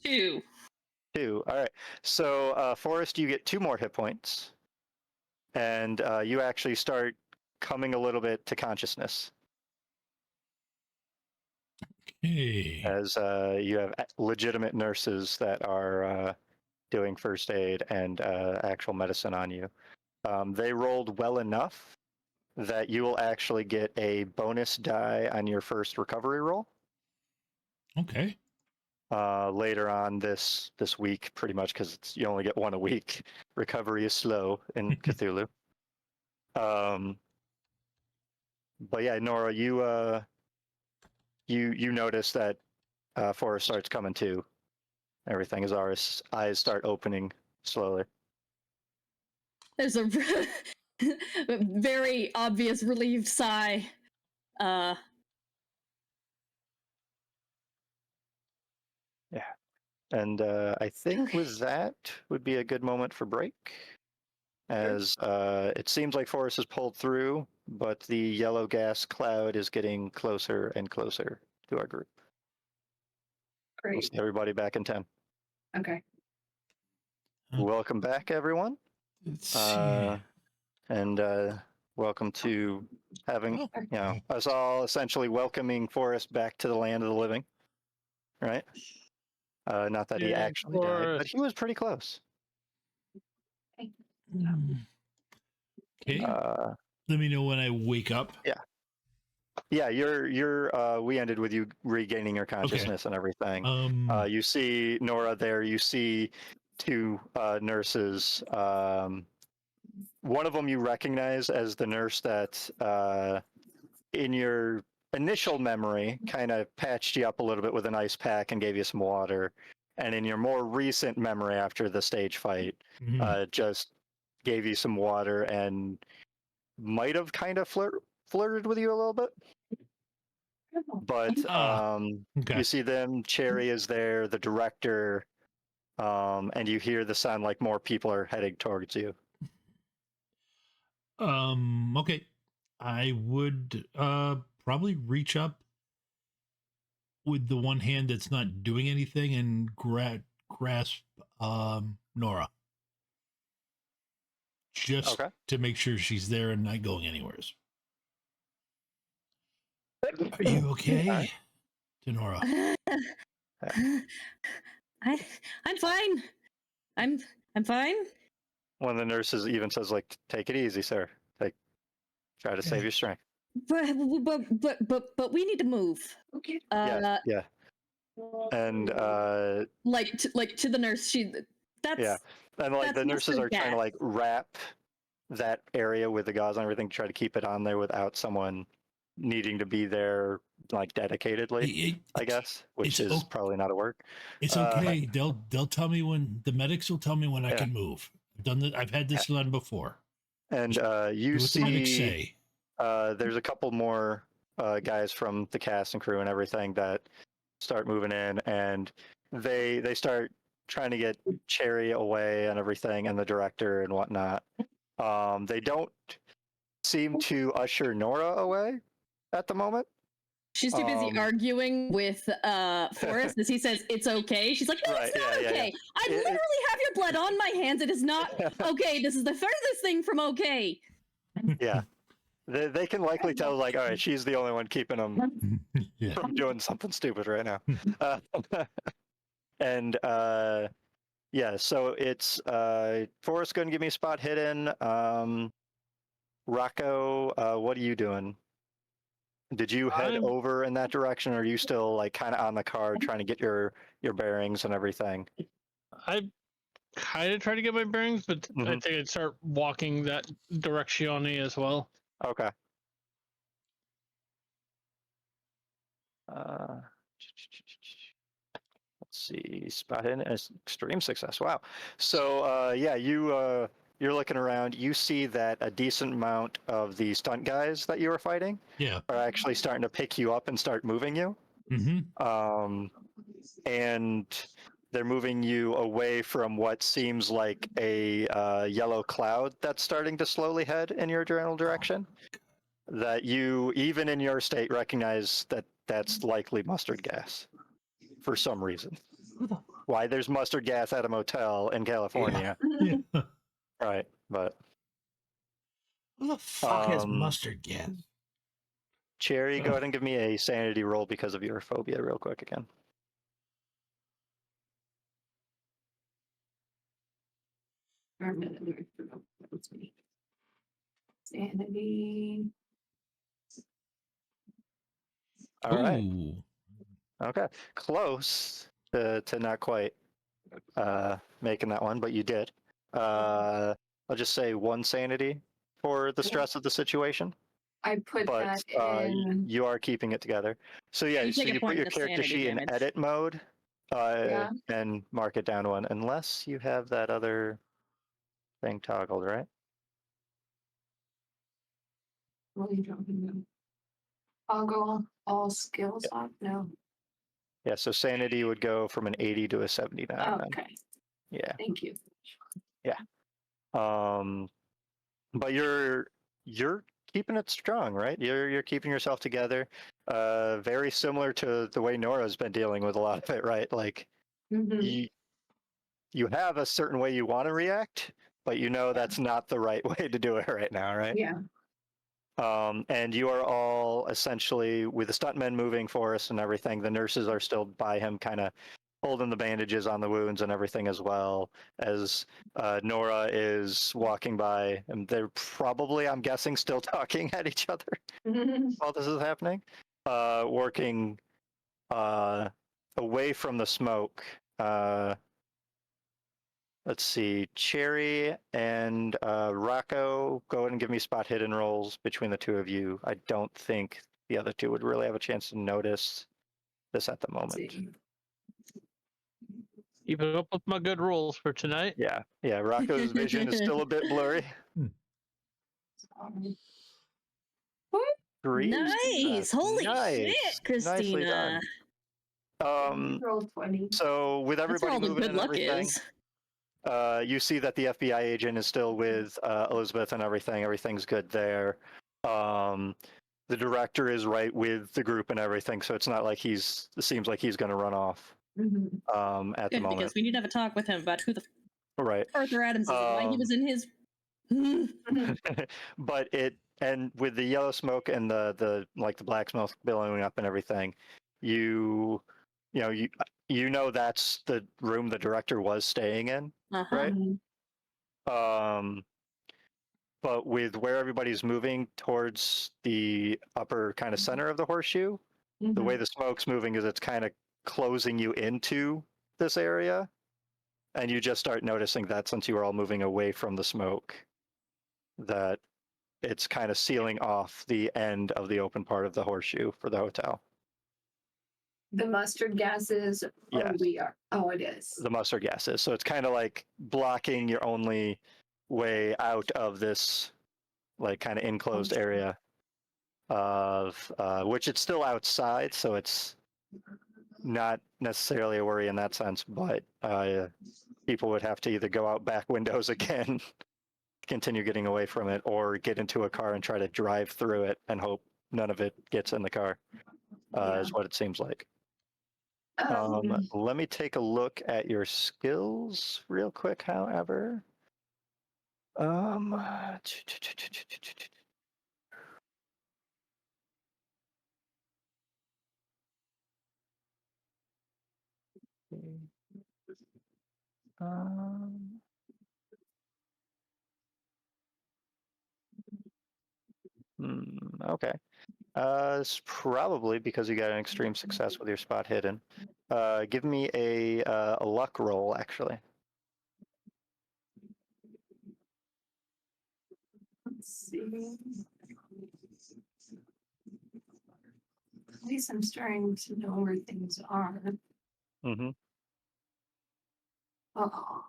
2. 2. All right. So, Forrest, you get 2 more hit points. And you actually start coming a little bit to consciousness. Hey. As you have legitimate nurses that are doing first aid and actual medicine on you. They rolled well enough that you will actually get a bonus die on your first recovery roll. Okay. Later on this week, pretty much, because you only get 1 a week. Recovery is slow in Cthulhu. But yeah, Nora, you notice that Forrest starts coming to. Everything as our eyes start opening slowly. There's a very obvious relieved sigh. Yeah. And I think with that would be a good moment for break. As it seems like Forrest has pulled through, but the yellow gas cloud is getting closer and closer to our group. We'll Great. see everybody back in 10. Okay. Welcome back, everyone. Let's see. And welcome to having, us all essentially welcoming Forrest back to the land of the living. Right? Not that he Yeah, actually died, but Forrest. he was pretty close. Okay. Let me know when I wake up. Yeah, we ended with you regaining your consciousness and everything. You see Nora there. You see 2 nurses. One of them you recognize as the nurse that, in your initial memory, kind of patched you up a little bit with an ice pack and gave you some water. And in your more recent memory after the stage fight, just gave you some water and might have kind of flirted with you a little bit. But Okay. you see them, Cherry is there, the director, and you hear the sound like more people are heading towards you. Okay. I would probably reach up with the one hand that's not doing anything and grasp Nora. Just Okay. to make sure she's there and not going anywheres. Are you okay? To Nora. I'm fine. I'm fine. One of the nurses even says, like, "Take it easy, sir. Try to save your strength." But we need to move. Okay. Yeah. And Like to the nurse. That's yeah, and like that's the nurses Mr. are trying to Death. like wrap that area with the gauze and everything to try to keep it on there without someone needing to be there like dedicatedly, I guess, which is probably not a work. It's okay. They'll tell me when the medics will tell me when I can move. I've done that. I've had this done before. And you Do what the medics see say. there's a couple more guys from the cast and crew and everything that start moving in, and they start trying to get Cherry away and everything, and the director and whatnot. They don't seem to usher Nora away at the moment. She's too busy arguing with Forrest as he says it's okay. She's like, no, Right, it's not yeah, okay. I literally have your blood on my hands. It is not okay. This is the furthest thing from okay. Yeah. They can likely tell, like, all right, she's the only one keeping them from doing something stupid right now. And yeah, so it's Forrest going to give me a spot hidden. Rocco, what are you doing? Did you head over in that direction, or are you still like kind of on the card trying to get your bearings and everything? I kind of try to get my bearings, but I think I'd start walking that direction as well. Okay. Let's see, spot hidden, extreme success. Wow. So yeah, you're looking around. You see that a decent amount of the stunt guys that you were fighting Yeah. are actually starting to pick you up and start moving you. Mm-hmm. And they're moving you away from what seems like a yellow cloud that's starting to slowly head in your general direction. That you, even in your state, recognize that that's likely mustard gas for some reason. Why there's mustard gas at a motel in California. Yeah. Right, but Who the fuck has Um, mustard gas? Cherry, go ahead and give me a sanity roll because of your phobia real quick again. Sanity. All right. Ooh. Okay. Close to not quite making that one, but you did. I'll just say 1 sanity for the stress of the situation, I put but that in. you are keeping it together. So yeah, You so take a you put point your of character sanity sheet in damage. edit mode Yeah. and mark it down 1, unless you have that other thing toggled, right? What are you talking about? I'll go all skills Yeah. off. No. Yeah, so sanity would go from an 80 to a 79. Oh, then. okay. Yeah. Thank you. But you're keeping it strong, right? You're keeping yourself together. Very similar to the way Nora's been dealing with a lot of it, right? Like Mhm. you have a certain way you want to react, but you know that's not the right way to do it right now, right? Yeah. And you are all essentially with the stuntmen moving for us and everything. The nurses are still by him, kind of holding the bandages on the wounds and everything as well. As Nora is walking by, and they're probably, I'm guessing, still talking at each other while this is happening. Working away from the smoke. Let's see, Cherry and Rocco, go ahead and give me spot hidden rolls between the two of you. I don't think the other two would really have a chance to notice this at the moment. See. Keeping up with my good rules for tonight. Yeah, Rocco's vision is still a bit blurry. What? 3 Nice! Holy shit, Nicely Christina! done. Roll 20. So with That's where everybody all the moving good and luck everything, is. you see that the FBI agent is still with Elizabeth and everything. Everything's good there. The director is right with the group and everything, so it's not like it seems like he's going to run off Mhm. at the Good, moment. because we need to have a talk with him about who the Right. Arthur Adams is and why he was in his. But and with the yellow smoke and the black smoke billowing up and everything, you know that's the room the director was staying in, Uh-huh. right? Mhm. But with where everybody's moving towards the upper kind of center of the horseshoe, the way Mhm. the smoke's moving is it's kind of closing you into this area, and you just start noticing that since you were all moving away from the smoke, that it's kind of sealing off the end of the open part of the horseshoe for the hotel. The mustard gases. Yes. Oh, we are. Oh, it is. The mustard gases. So it's kind of like blocking your only way out of this like kind of enclosed area of which it's still outside, so it's not necessarily a worry in that sense, but people would have to either go out back windows again, continue getting away from it, or get into a car and try to drive through it and hope none of it gets in the car, is what it seems like. Let me take a look at your skills real quick, however. Okay. It's probably because you got an extreme success with your spot hidden. Give me a luck roll, actually. Let's see. At least I'm starting to know where things are. Mm-hmm. Oh,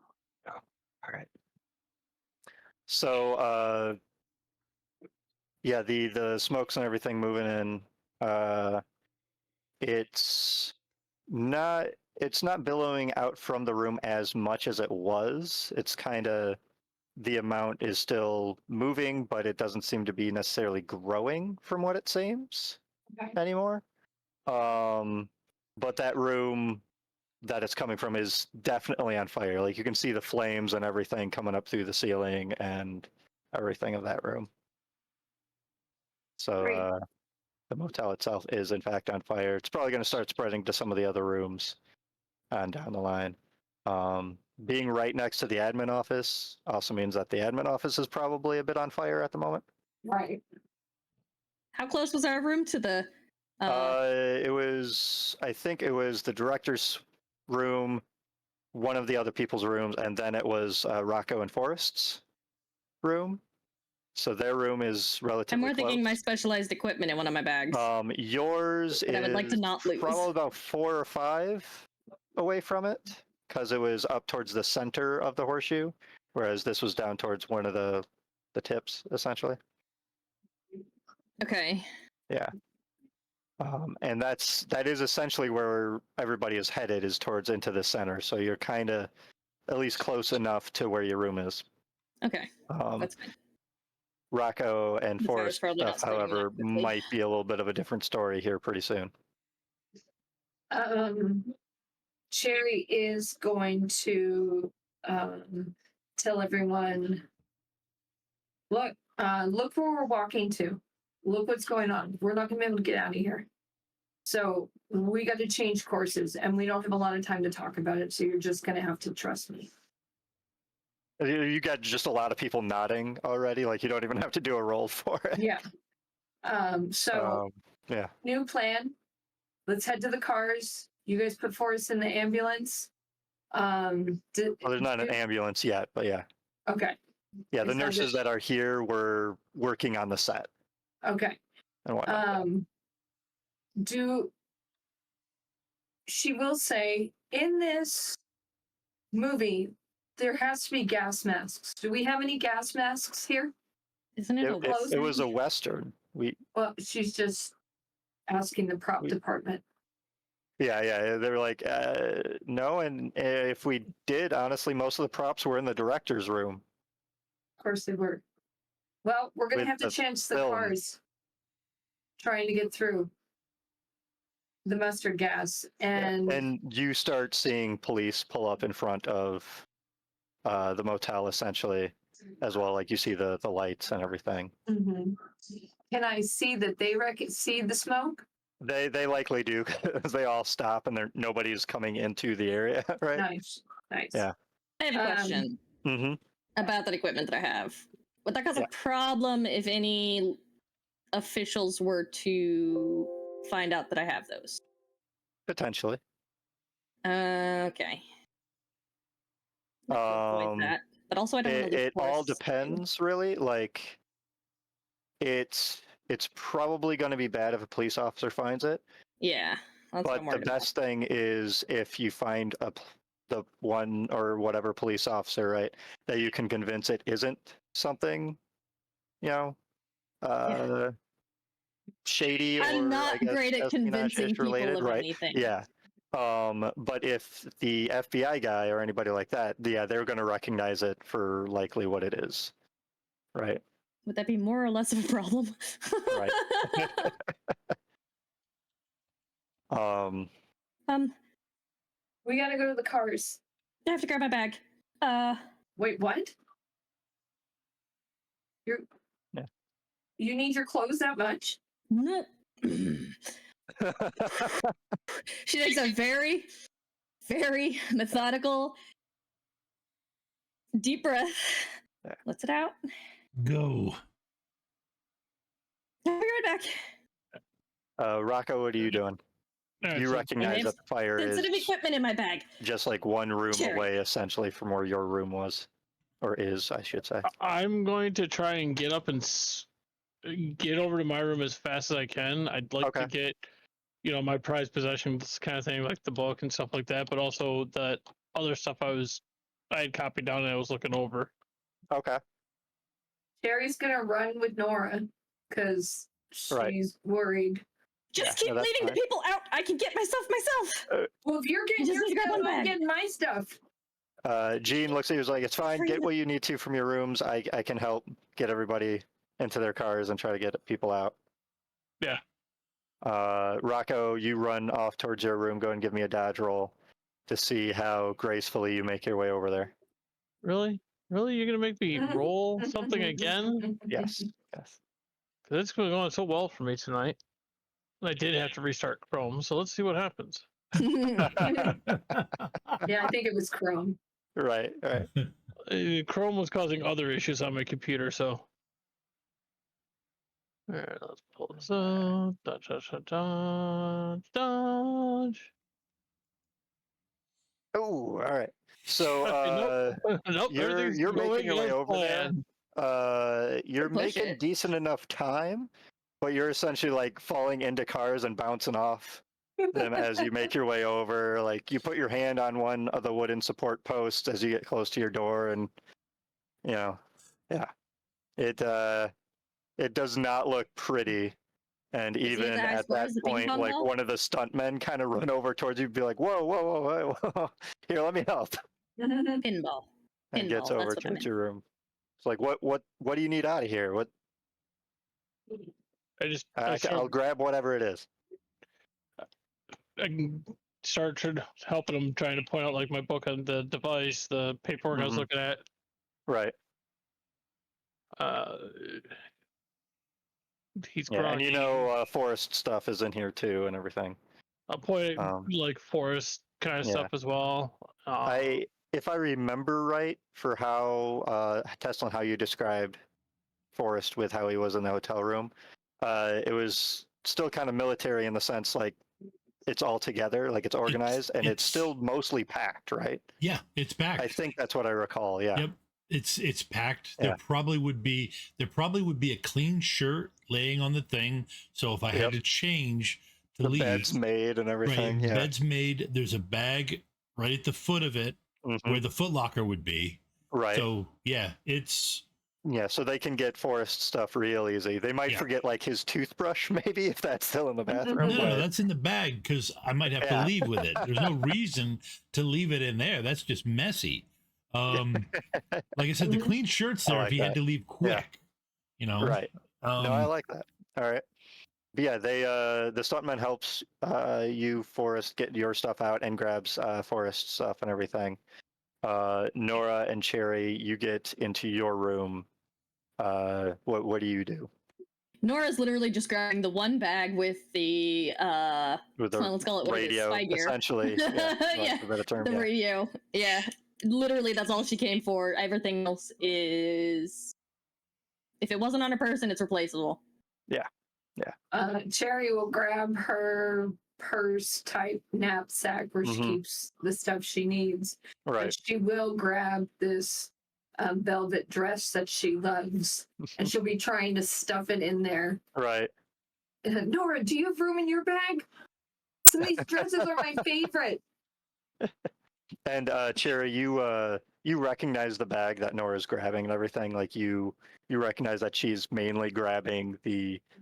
All right. So, yeah, the smokes and everything moving in. It's not billowing out from the room as much as it was. It's kind of, the amount is still moving, but it doesn't seem to be necessarily growing from what it seems okay. anymore. But that room that it's coming from is definitely on fire. Like you can see the flames and everything coming up through the ceiling and everything of that room. So Great. the motel itself is in fact on fire. It's probably going to start spreading to some of the other rooms on down the line. Being right next to the admin office also means that the admin office is probably a bit on fire at the moment. Right. How close was our room to the? I think it was the director's room, one of the other people's rooms, and then it was Rocco and Forrest's room. So their room is relatively I'm more close. thinking my specialized equipment in one of my bags. Yours But is I would like to not lose. probably about 4 or 5 away from it, because it was up towards the center of the horseshoe, whereas this was down towards one of the tips, essentially. Okay. Yeah. And that is essentially where everybody is headed, is towards into the center. So you're kind of at least close enough to where your room is. Okay. That's fine. Rocco and The fire's Forrest probably not stuff, spreading however, that quickly. might be a little bit of a different story here pretty soon. Cherry is going to tell everyone, look where we're walking to. Look what's going on. We're not going to be able to get out of here. So we got to change courses, and we don't have a lot of time to talk about it. So you're just going to have to trust me. You got just a lot of people nodding already. Like you don't even have to do a roll for it. Yeah. Yeah. New plan. Let's head to the cars. You guys put Forrest in the ambulance. Well, there's not an ambulance yet, but yeah. Okay. Yeah, the It's not nurses just- that are here were working on the set Okay. and whatnot. She will say, in this movie, there has to be gas masks. Do we have any gas masks here? Isn't it a It was a Western. Well, she's just asking the prop department. Yeah. They were like, no. And if we did, honestly, most of the props were in the director's room. Of course they were. Well, we're going to With have to the chance the film. cars trying to get through the mustard gas. And you start seeing police pull up in front of the motel, essentially, as well. Like you see the lights and everything. Mhm. Can I see that they see the smoke? They likely do, because they all stop and nobody's coming into the area, right? Nice. Yeah. I have a question Mm-hmm. about that equipment that I have. Would that cause Yeah. a problem if any officials were to find out that I have those? Potentially. Okay. Avoid that. But also, I don't want to lose It all Forrest. depends, really. Like, it's probably going to be bad if a police officer finds it. Yeah. That's what But I'm the worried about. best thing is if you find the one or whatever police officer, right, that you can convince it isn't something, shady or I'm not I guess great at convincing people related, of right? anything. Yeah. But if the FBI guy or anybody like that, yeah, they're going to recognize it for likely what it is, right? Would that be more or less of a problem? Right. We got to go to the cars. I have to grab my bag. Wait, what? Yeah. You need your clothes that much? No. She takes a very, very methodical, deep breath. Yeah. Lets it out. Go. I'll be right back. Rocco, what are you doing? Alright, You so recognize that the fire is Sensitive equipment in my bag. just like one room Cherry. away, essentially, from where your room was, or is, I should say. I'm going to try and get up and get over to my room as fast as I can. I'd like to get, my prized possessions kind of thing, like the book and stuff like that, but also that other stuff I was I had copied down and I was looking over. Okay. Sherry's gonna run with Nora because she's Right. worried. Just Yeah, keep no, that's leading the fine. people out. I can get my stuff myself. Well, if you're getting Just your need to grab stuff, one I'm bag. getting my stuff. Jean looks at you, is like, it's fine. Free Get the- what you need to from your rooms. I can help get everybody into their cars and try to get people out. Yeah. Rocco, you run off towards your room. Go and give me a dodge roll to see how gracefully you make your way over there. Really? Really? You're going to make me roll something again? Yes. Yes. 'Cause it's been going so well for me tonight. And I did have to restart Chrome, so let's see what happens. Yeah, I think it was Chrome. Right. Right. Chrome was causing other issues on my computer, so. All right, let's pull this up. Dodge, dodge, dodge, dodge, dodge. Oh, all right. So Nope, you're everything's making going your way as over there. planned. You're Push making it. decent enough time, but you're essentially like falling into cars and bouncing off them as you make your way over. Like you put your hand on one of the wooden support posts as you get close to your door, and yeah, it does not look pretty. And Is he even as high at score that as the ping point, pong like ball? one of the stuntmen kind of run over towards you, and be like, "Whoa, whoa, whoa, whoa, here, let me help," Pinball. and gets Pinball, over that's what I towards meant. your room. It's like, what do you need out of here? What? I'll start, grab whatever it is. I can start helping him, trying to point out like my book on the device, the paperwork I was Mhm. looking at. Right. He's Yeah, and groggy. you know, forest stuff is in here too, and everything. I'll point Um, like forest kind of yeah. stuff as well. If I remember right, for how Teslan, how you described Forrest with how he was in the hotel room, it was still kind of military in the sense like it's all together, like it's organized, and it's still mostly packed, right? Yeah, it's packed. I think that's what I recall. Yeah. Yep. It's packed. Yeah. There probably would be a clean shirt laying on the thing. So if I had to change to The leave, bed's made and everything. right, Yeah. bed's made. There's a bag right at the foot of it Mhm. where the foot locker would be. Right. So yeah, it's Yeah, so they can get Forrest stuff real easy. They might forget like his toothbrush, maybe, if that's still in the bathroom. no, that's in the bag because I might have to leave with it. There's no reason to leave it in there. That's just messy. Like I said, the clean shirt's there like if he had that. to leave quick. You know, Right. No, I like that. All right. But yeah, they the stuntman helps you, Forrest, get your stuff out and grabs Forrest's stuff and everything. Nora and Cherry, you get into your room. What do you do? Nora's literally just grabbing the one bag with the With the let's call it what radio, it is, spy gear. essentially. Yeah, Yeah, for a better term, the yeah. radio. Yeah, literally that's all she came for. Everything else is, if it wasn't on a person, it's replaceable. Yeah. Cherry will grab her purse type knapsack where she keeps the stuff she needs. Right. And she will grab this velvet dress that she loves, and she'll be trying to stuff it in there. Right. Nora, do you have room in your bag? Some of these dresses are my favorite. And Cherry, you recognize the bag that Nora's grabbing and everything. Like you recognize that she's mainly grabbing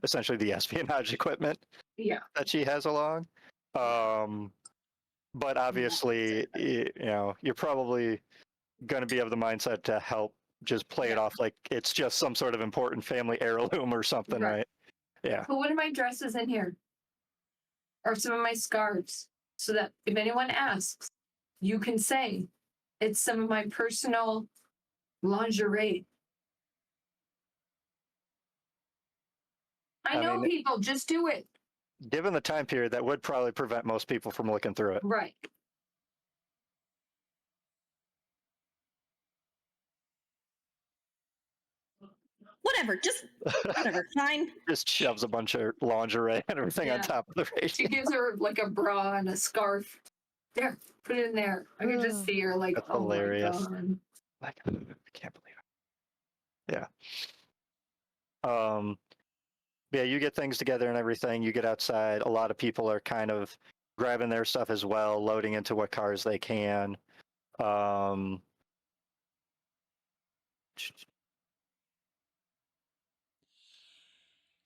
essentially the espionage equipment that she has along. But obviously, you're probably going to be of the mindset to help just play it off like it's just some sort of important family heirloom or something, right? Yeah. But one of my dresses in here are some of my scarves, so that if anyone asks, you can say it's some of my personal lingerie. I know, people, just do it. Given the time period, that would probably prevent most people from looking through it. Right. Whatever, just whatever, fine. Just shoves a bunch of lingerie and everything on top of the radio. She gives her like a bra and a scarf. There, put it in there. I can just see her like, That's oh hilarious. my God. Like, I can't believe it. Yeah. Yeah, you get things together and everything. You get outside. A lot of people are kind of grabbing their stuff as well, loading into what cars they can.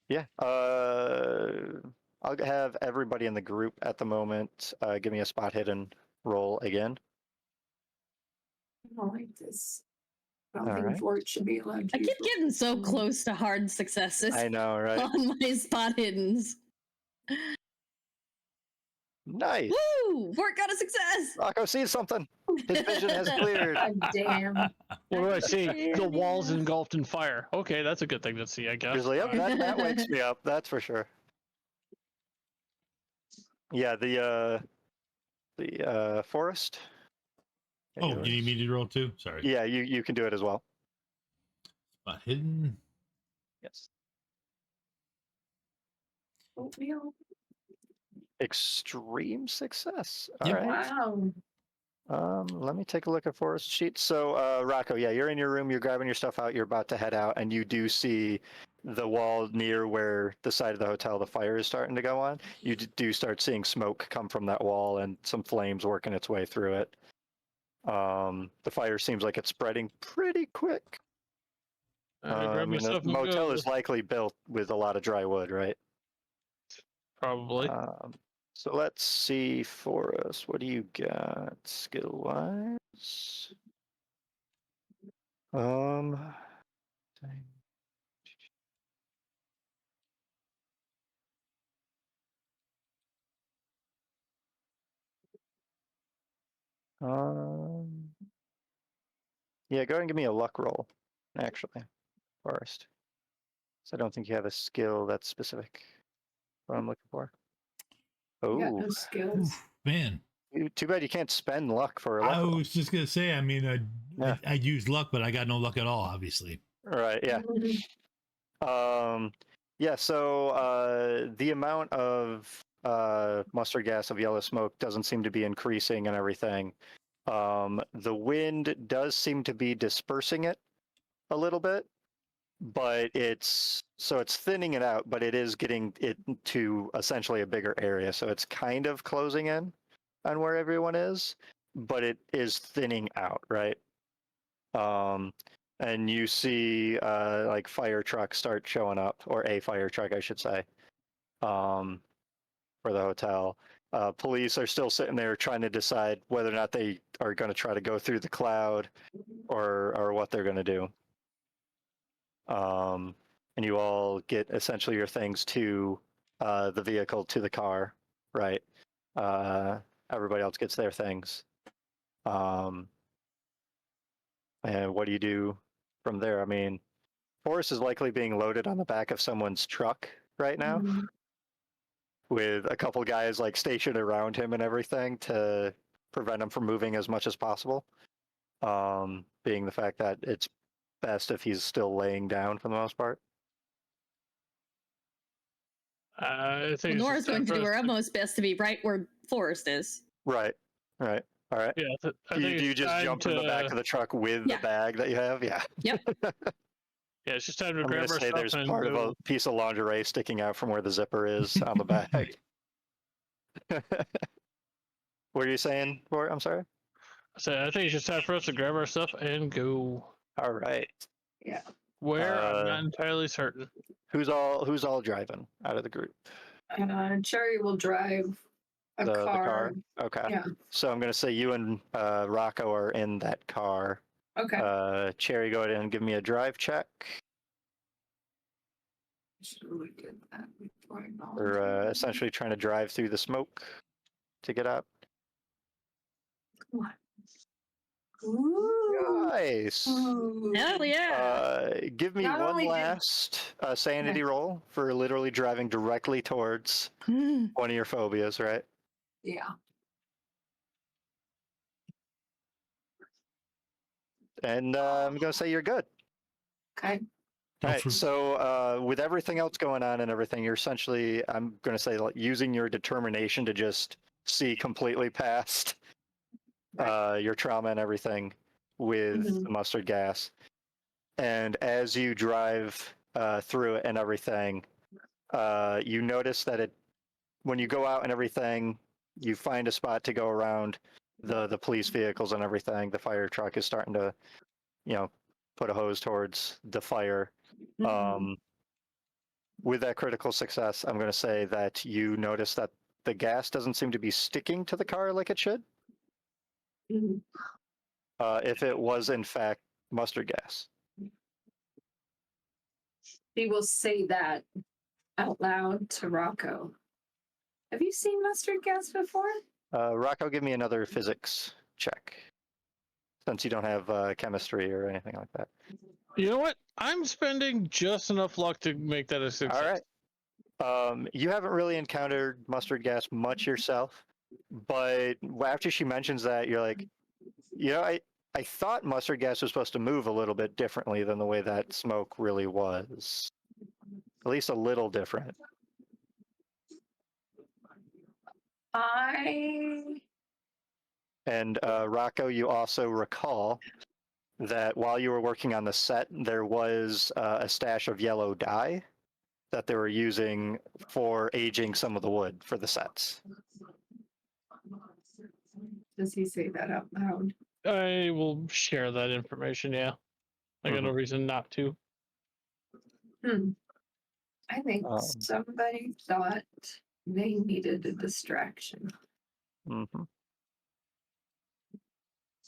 Yeah. I'll have everybody in the group at the moment give me a spot hidden roll again. I don't like this. I don't All think right. Vorrt should be allowed to I use keep getting so close to hard successes I know, right? on my spot hiddens. Nice. Woo! Vorrt got a success! Rocco sees something. His vision has cleared. God damn. What do I see? The walls engulfed in fire. Okay, that's a good thing to see, I guess. He's like, yep, that wakes me up. That's for sure. Yeah, the forest. Oh, you need me to roll too? Sorry. Yeah, you can do it as well. Spot hidden. Yes. Oatmeal. Extreme success. All Yep. right. Wow. Let me take a look at forest sheet. So, Rocco, yeah, you're in your room. You're grabbing your stuff out. You're about to head out, and you do see the wall near where the side of the hotel the fire is starting to go on. You do start seeing smoke come from that wall and some flames working its way through it. The fire seems like it's spreading pretty quick. Grab And the myself and motel go. is likely built with a lot of dry wood, right? Probably. So let's see for us. What do you got skill wise? Yeah, go ahead and give me a luck roll, actually, first. So I don't think you have a skill that's specific. What I'm looking for. You got Oh, no skills. Oof, man. too bad you can't spend luck for a luck I roll. was just gonna say. I mean, Yeah. I used luck, but I got no luck at all. Obviously. Right. Yeah. Yeah. So the amount of mustard gas of yellow smoke doesn't seem to be increasing and everything. The wind does seem to be dispersing it a little bit, but it's thinning it out, but it is getting it to essentially a bigger area. So it's kind of closing in on where everyone is, but it is thinning out, right? And you see like fire trucks start showing up, or a fire truck, I should say, for the hotel. Police are still sitting there trying to decide whether or not they are going to try to go through the cloud or what they're going to do. And you all get essentially your things to the vehicle, to the car, right? Everybody else gets their things. And what do you do from there? I mean, Forrest is likely being loaded on the back of someone's truck right now, with a couple guys like stationed around him and everything to prevent him from moving as much as possible. Being the fact that it's best if he's still laying down for the most part. I think Well, it's Nora's just time going to for do us her utmost best to be right where Forrest is. Right. All right. Yeah, I Do think you it's just time jump in the back of the truck with the bag that you have? Yeah. Yeah, it's just time to I'm grab gonna our say stuff there's and part of go. a piece of lingerie sticking out from where the zipper is on the bag. What are you saying, Vorrt? I'm sorry. So I think it's just time for us to grab our stuff and go. All right. Yeah. Where I'm not entirely certain. Who's all driving out of the group? Cherry will drive a The car. car. Okay. Yeah. So I'm gonna say you and Rocco are in that car. Okay. Cherry, go ahead and give me a drive check. Should we did that before I We're essentially trying to drive through the smoke to get out. What? Ooh. Nice. Ooh. Hell yeah! Give me Not one only did- last sanity roll for literally driving directly towards one of your phobias, right? Yeah. And I'm going to say you're good. Okay. All right. So with everything else going on and everything, you're essentially, I'm going to say, like, using your determination to just see completely past your trauma and everything with the mustard gas. And as you drive through it and everything, you notice that when you go out and everything, you find a spot to go around the police vehicles and everything. The fire truck is starting to, put a hose towards the fire. Mhm. With that critical success, I'm going to say that you notice that the gas doesn't seem to be sticking to the car like it should. Mhm. If it was in fact mustard gas. He will say that out loud to Rocco. Have you seen mustard gas before? Rocco, give me another physics check, since you don't have chemistry or anything like that. You know what? I'm spending just enough luck to make that a success. All right. You haven't really encountered mustard gas much yourself, but after she mentions that, you're like, I thought mustard gas was supposed to move a little bit differently than the way that smoke really was. At least a little different. And Rocco, you also recall that while you were working on the set, there was a stash of yellow dye that they were using for aging some of the wood for the sets. Does he say that out loud? I will share that information, yeah. I got no reason not to. I think somebody thought they needed a distraction.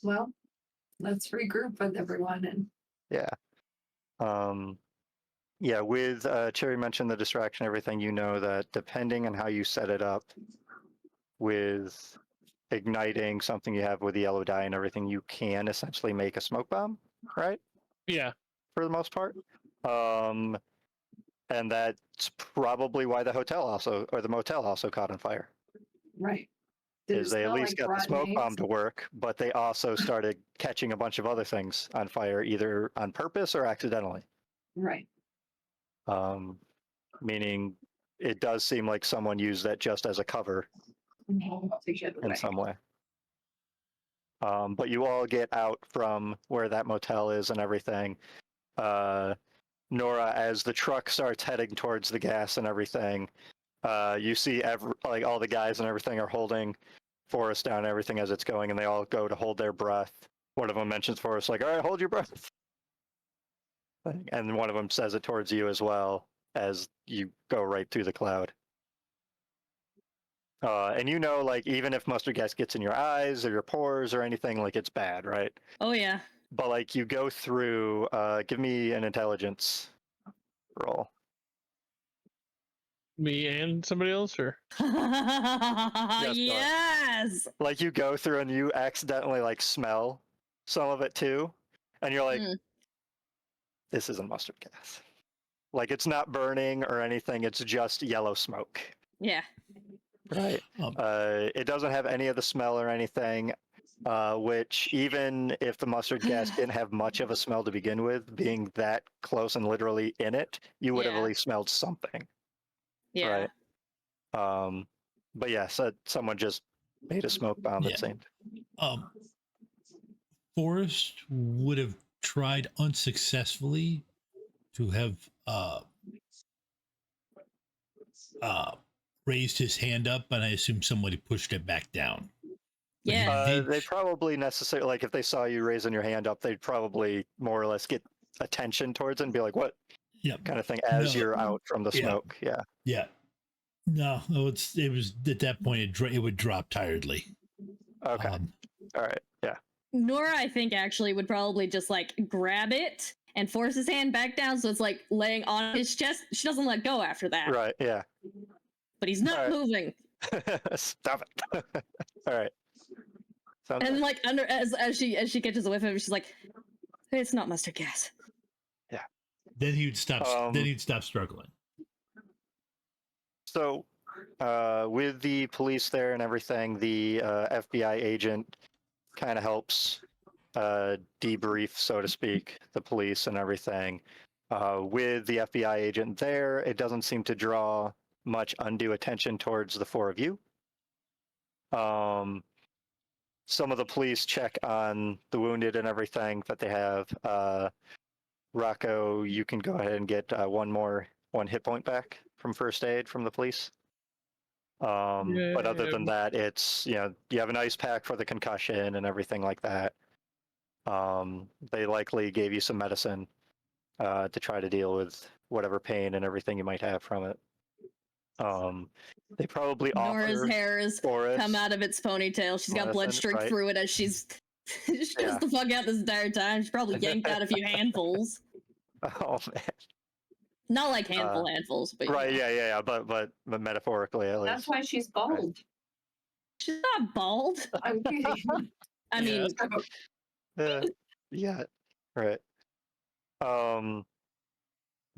Well, let's regroup with everyone and yeah, with Cherry mentioned the distraction, everything, you know that depending on how you set it up with igniting something you have with the yellow dye and everything, you can essentially make a smoke bomb, right? Yeah. For the most part. And that's probably why the hotel or the motel also caught on fire. right. Is they at least got the smoke bomb to eggs? work, but they also started catching a bunch of other things on fire, either on purpose or accidentally. Right. Meaning it does seem like someone used that just as a cover To get away. in some way. But you all get out from where that motel is and everything. Nora, as the truck starts heading towards the gas and everything, you see all the guys and everything are holding Forrest down and everything as it's going, and they all go to hold their breath. One of them mentions Forrest, like, all right, hold your breath. And one of them says it towards you as well as you go right through the cloud. And you know, like, even if mustard gas gets in your eyes or your pores or anything, like, it's bad, right? Oh yeah. But, like, you go through, give me an intelligence roll. Me and somebody else, or? Yes. Like, you go through and you accidentally, like, smell some of it too. And you're like, this isn't mustard gas. Like, it's not burning or anything. It's just yellow smoke. Yeah. Right. It doesn't have any of the smell or anything, which even if the mustard gas didn't have much of a smell to begin with, being that close and literally in it, you would have at least smelled something. Yeah. Right. But yeah, so someone just made a smoke bomb, it seemed. Forrest would have tried unsuccessfully to have raised his hand up, and I assume somebody pushed it back down. Yeah. They probably necessarily, like, if they saw you raising your hand up, they'd probably more or less get attention towards it and be like, what? Yep. Kind of thing, as you're out from the smoke. Yeah. Yeah. No, it was at that point, it would drop tiredly. Okay. All right. Yeah. Nora, I think, actually would probably just, like, grab it and force his hand back down so it's, like, laying on his chest. She doesn't let go after that. Right. Yeah. But he's not moving. Stop it. All right. Sounds And, good. like, as she catches a whiff of it, she's like, it's not mustard gas. Yeah. Then he'd stop. Then he'd stop struggling. So, with the police there and everything, the FBI agent kind of helps debrief, so to speak, the police and everything. With the FBI agent there, it doesn't seem to draw much undue attention towards the four of you. Some of the police check on the wounded and everything that they have. Rocco, you can go ahead and get one hit point back from first aid from the police. But other than that, it's, you have an ice pack for the concussion and everything like that. They likely gave you some medicine to try to deal with whatever pain and everything you might have from it. They probably Nora's offer hair has Boris come out of its ponytail. She's got blood medicine, streaked right? through it as she's just Yeah. the fuck out this entire time. She's probably yanked out a few handfuls. Oh man. Not like handfuls, but Right, you know. yeah. But metaphorically at least. That's why she's bald. She's not bald. I'm kidding. I mean, Yeah. Right.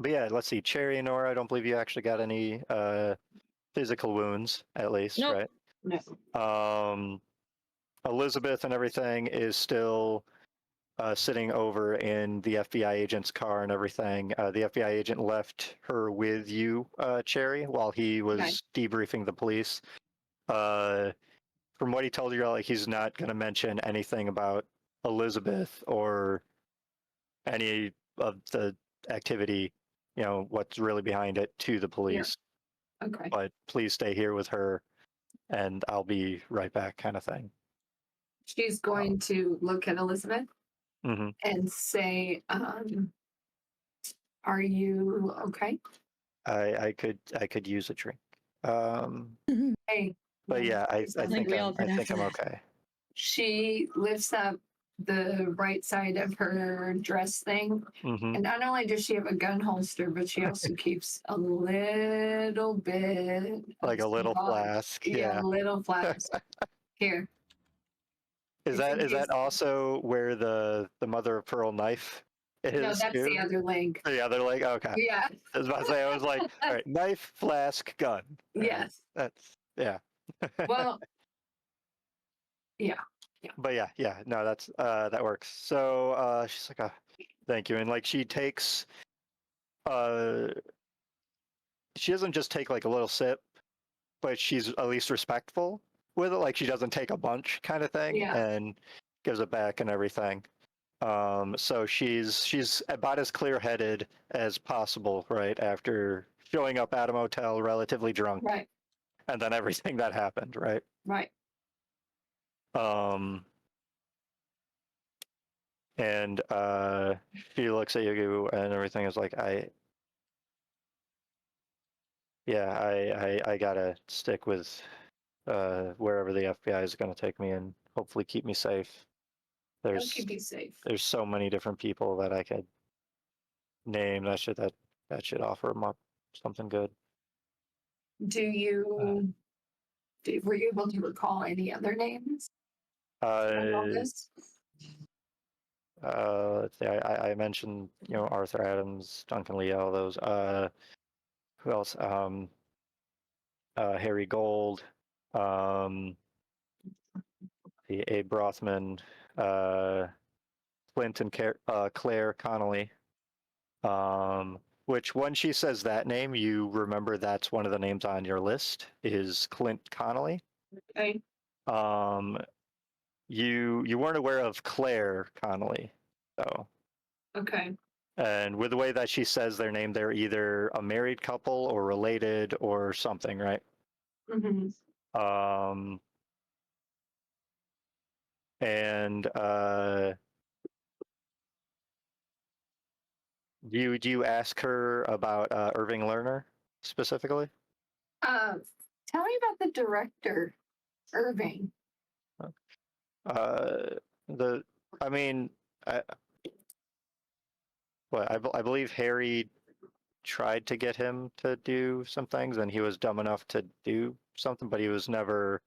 But yeah, let's see. Cherry and Nora, I don't believe you actually got any physical wounds, at least, Nope. right? No. Elizabeth and everything is still sitting over in the FBI agent's car and everything. The FBI agent left her with you, Cherry, while he was debriefing the police. From what he told you, like he's not going to mention anything about Elizabeth or any of the activity, what's really behind it to the police. Okay. But please stay here with her and I'll be right back, kind of thing. She's going to look at Elizabeth Mm-hmm. and say, "Are you okay?" I could use a drink. Hey. But yeah, I think we all I'm could after that. okay. She lifts up the right side of her dress thing, Mm-hmm. and not only does she have a gun holster, but she also keeps a little bit Like a of little vodka. flask. Yeah, Yeah. a little flask. Here. Is that also where the mother of pearl knife is? No, that's too? the other leg. The other leg. Okay. Yeah. I was about to say. I was like, all right, knife, flask, gun. Yes. That's yeah. Well. Yeah. But yeah. No, that's that works. So she's like, thank you, and like she takes, she doesn't just take like a little sip, but she's at least respectful with it. Like she doesn't take a bunch, kind of thing, Yeah. and gives it back and everything. So she's about as clear-headed as possible, right? After showing up at a motel relatively drunk, Right. and then everything that happened, right? Right. And she looks at you and everything is like, I gotta stick with wherever the FBI is gonna take me and hopefully keep me safe. They'll keep you safe. There's so many different people that I could name that should offer them up something good. Were you able to recall any other names from all this? Let's see, I mentioned, Arthur Adams, Duncan Lee, all those. Who else? Harry Gold, the Abe Rothman, Clint and Claire Connolly. Which when she says that name, you remember that's one of the names on your list is Clint Connolly. Okay. You weren't aware of Claire Connolly, so. Okay. And with the way that she says their name, they're either a married couple or related or something, right? Mm-hmm. And do you ask her about Irving Lerner specifically? Tell me about the director, Irving. I believe Harry tried to get him to do some things, and he was dumb enough to do something, but he was never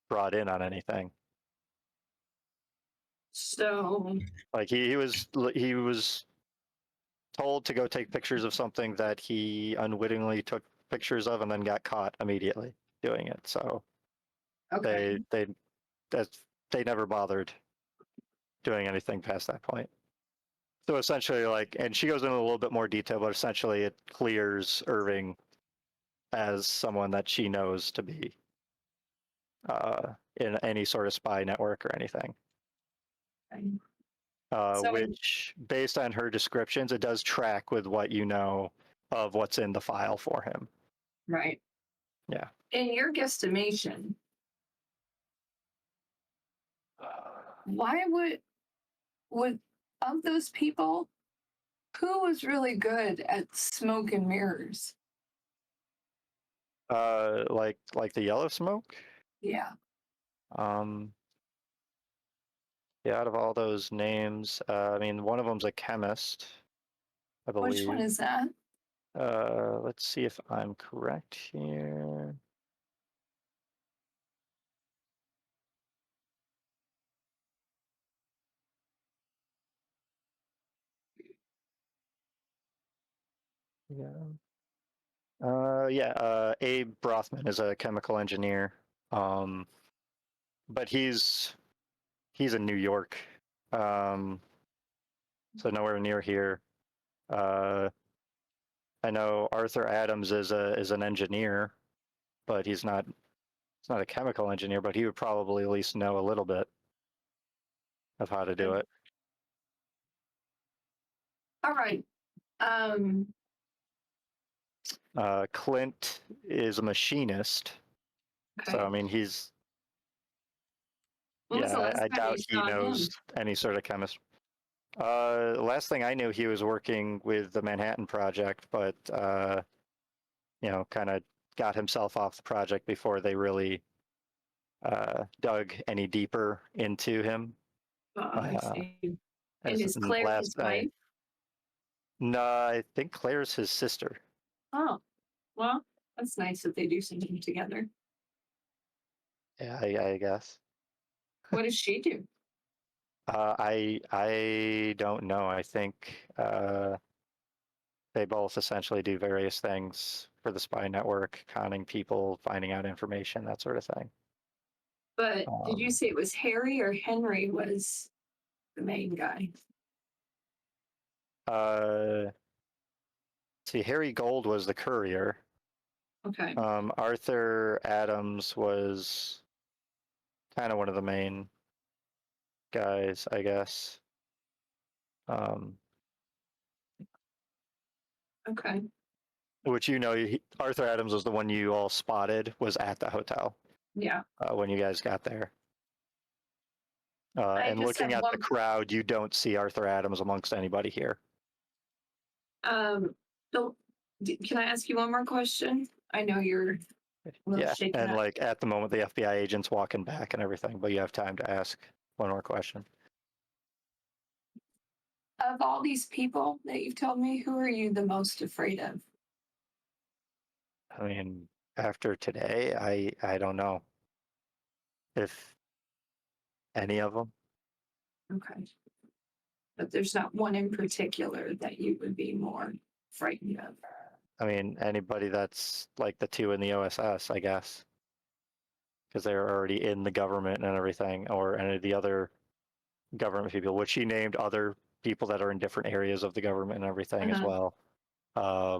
brought in on anything. So, like he was told to go take pictures of something that he unwittingly took pictures of, and then got caught immediately doing it. So okay. they never bothered doing anything past that point. So essentially, and she goes into a little bit more detail, but essentially it clears Irving as someone that she knows to be in any sort of spy network or anything. Okay. Which, based on her descriptions, it does track with what you know of what's in the file for him. Right. Yeah. In your guesstimation, why would of those people, who was really good at smoke and mirrors? Like the yellow smoke. Yeah. Yeah, out of all those names, I mean, one of them's a chemist, I Which one believe. is that? Let's see if I'm correct here. Yeah. Abe Brothman is a chemical engineer. But he's in New York. So nowhere near here. I know Arthur Adams is an engineer, but he's not a chemical engineer, but he would probably at least know a little bit of how to do it. All right. Clint is a machinist. Okay. So I mean he's When was the last I time doubt you he saw knows him? any sort of chemist. Last thing I knew, he was working with the Manhattan Project, but kind of got himself off the project before they really dug any deeper into him. Oh, I see. And As is Claire his last wife? No, I think Claire's his sister. Oh, well, that's nice that they do something together. Yeah, I guess. What does she do? I don't know. I think they both essentially do various things for the spy network, conning people, finding out information, that sort of thing. But did you say it was Harry or Henry was the main guy? See, Harry Gold was the courier. Okay. Arthur Adams was kind of one of the main guys, I guess. Okay. Which Arthur Adams was the one you all spotted, was at the hotel Yeah. when you guys got there. I And just looking have at the crowd, you don't see Arthur Adams amongst anybody here. So, can I ask you one more question? I know you're a little Yeah, shaken and up. like at the moment, the FBI agent's walking back and everything, but you have time to ask one more question. Of all these people that you've told me, who are you the most afraid of? I mean, after today, I don't know if any of them. Okay. But there's not one in particular that you would be more frightened of. I mean, anybody that's like the two in the OSS, I guess, because they're already in the government and everything, or any of the other government people, which she named other people that are in different areas of the government and everything as well. I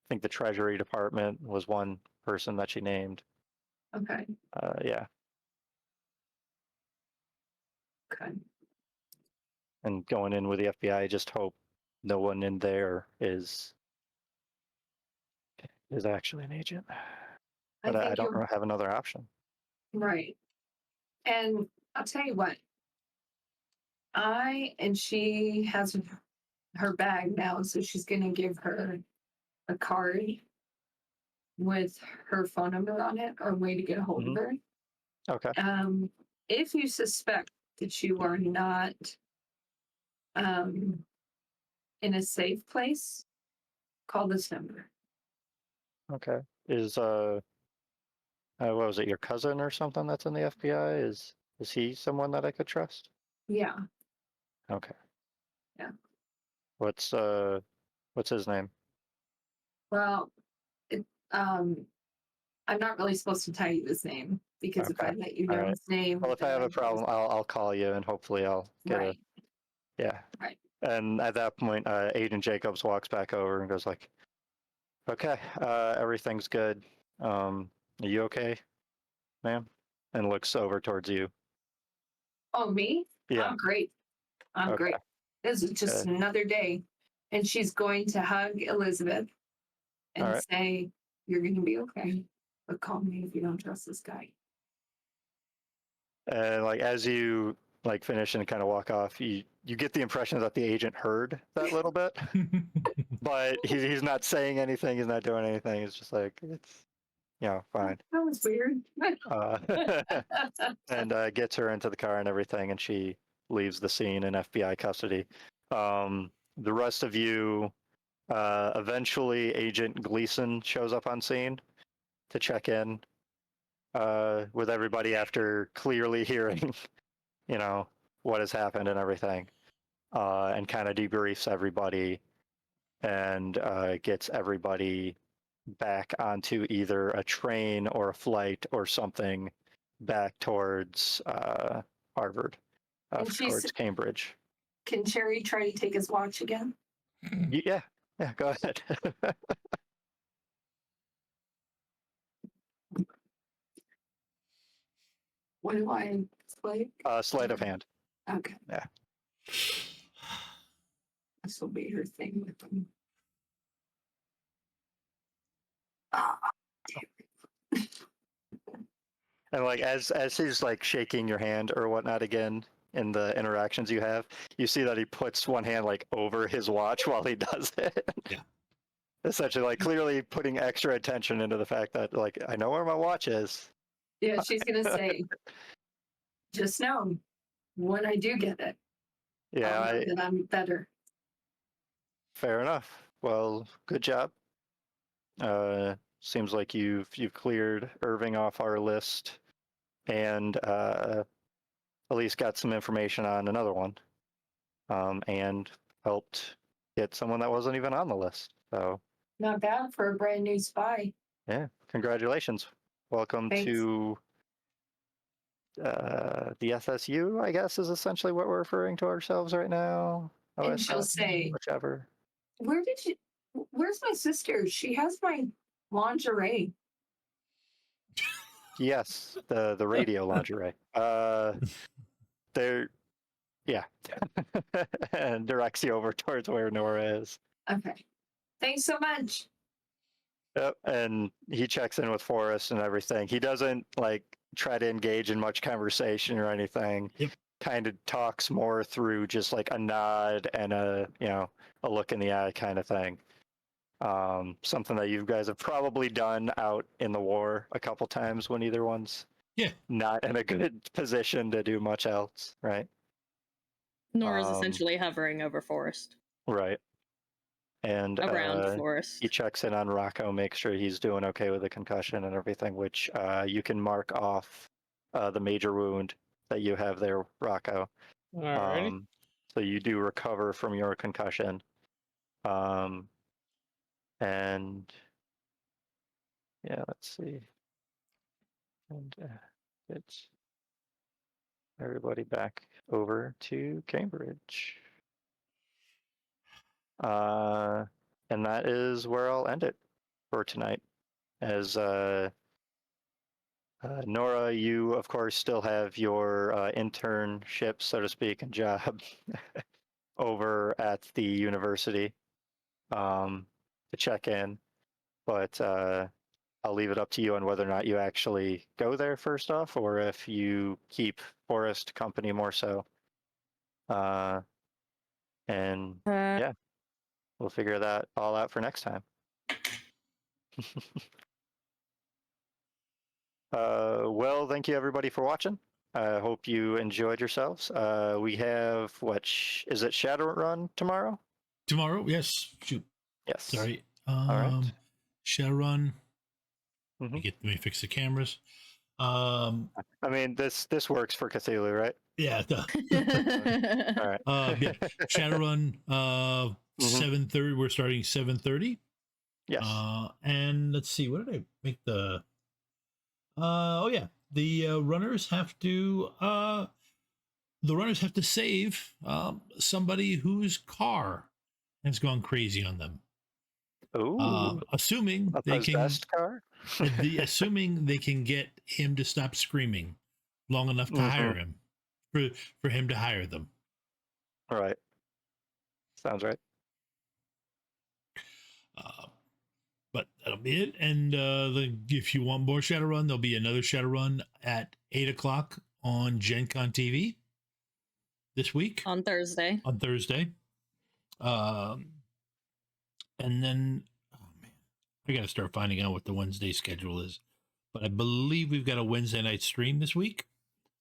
think the Treasury Department was one person that she named. Okay. Yeah. Okay. And going in with the FBI, I just hope no one in there is actually an agent. But I think don't you're have another option. right. And I'll tell you what, and she has her bag now, so she's going to give her a card with her phone number on it or a way to get a hold of her. Okay. If you suspect that you are not in a safe place, call this number. Okay. Is what was it, your cousin or something that's in the FBI? Is he someone that I could trust? Yeah. Okay. Yeah. What's his name? Well, I'm not really supposed to tell you his name because if I Okay. let you know his name, Well, if I then have a I'm problem, I'll call you and hopefully I'll get right. yeah. Right. And at that point, Agent Jacobs walks back over and goes like, "Okay, everything's good. Are you okay, ma'am?" And looks over towards you. Oh, me? Yeah. I'm great. I'm Okay. great. This is just another day. And she's going to hug Elizabeth and say, "You're going to be okay. But call me if you don't trust this guy." And like as you like finish and kind of walk off, you get the impression that the agent heard that little bit, but he's not saying anything. He's not doing anything. It's just like, it's, fine. That was weird. And gets her into the car and everything, and she leaves the scene in FBI custody. The rest of you, eventually Agent Gleason shows up on scene to check in with everybody after clearly hearing, what has happened and everything, and kind of debriefs everybody and gets everybody back onto either a train or a flight or something back towards Harvard, towards Cambridge. Can Cherry try to take his watch again? Yeah, go ahead. What do I play? Sleight of hand. Okay. Yeah. This will be her thing with them. Ah, damn. And like as he's like shaking your hand or whatnot again in the interactions you have, you see that he puts one hand like over his watch while he does it. Yeah. Essentially, like clearly putting extra attention into the fact that like I know where my watch is. Yeah, she's gonna say, just know when I do get it, Yeah, I'll know that I'm better. fair enough. Well, good job. Seems like you've cleared Irving off our list, and at least got some information on another one, and helped get someone that wasn't even on the list. So Not bad for a brand new spy. yeah, congratulations. Welcome Thanks. to the FSU, I guess, is essentially what we're referring to ourselves right now. And she'll OSS, say, whichever. where's my sister? She has my lingerie. Yes, the radio lingerie. There, yeah, and directs you over towards where Nora is. Okay. Thanks so much. Yep, and he checks in with Forrest and everything. He doesn't like try to engage in much conversation or anything. Yep. Kind of talks more through just like a nod and a look in the eye kind of thing. Something that you guys have probably done out in the war a couple times when either one's not in a good position to do much else, right? Nora's essentially hovering over Forrest. Right. And Around Forrest. he checks in on Rocco, makes sure he's doing okay with the concussion and everything, which you can mark off the major wound that you have there, Rocco. Alrighty. So you do recover from your concussion. And yeah, let's see. And it's everybody back over to Cambridge. And that is where I'll end it for tonight. As Nora, you of course still have your internship, so to speak, and job over at the university to check in, but I'll leave it up to you on whether or not you actually go there first off, or if you keep Forrest company more so. And yeah, we'll figure that all out for next time. Well, thank you everybody for watching. I hope you enjoyed yourselves. We have is it Shadowrun tomorrow? Tomorrow, yes. Shoot. Yes. Sorry. All right. Shadowrun. Mhm. Let me fix the cameras. I mean, this works for Cthulhu, right? Yeah. All right. Yeah. Shadowrun. 7:30. We're starting 7:30. Yes. And let's see. What did I make the? Oh yeah. The runners have to. The runners have to save somebody whose car has gone crazy on them. Ooh. Assuming A they can. possessed car? Assuming they can get him to stop screaming long enough to hire him, for him to hire them. All right. Sounds right. But that'll be it. And if you want more Shadowrun, there'll be another Shadowrun at 8 o'clock on Gen Con TV. this week On Thursday. on Thursday. And then, oh man, I got to start finding out what the Wednesday schedule is. But I believe we've got a Wednesday night stream this week.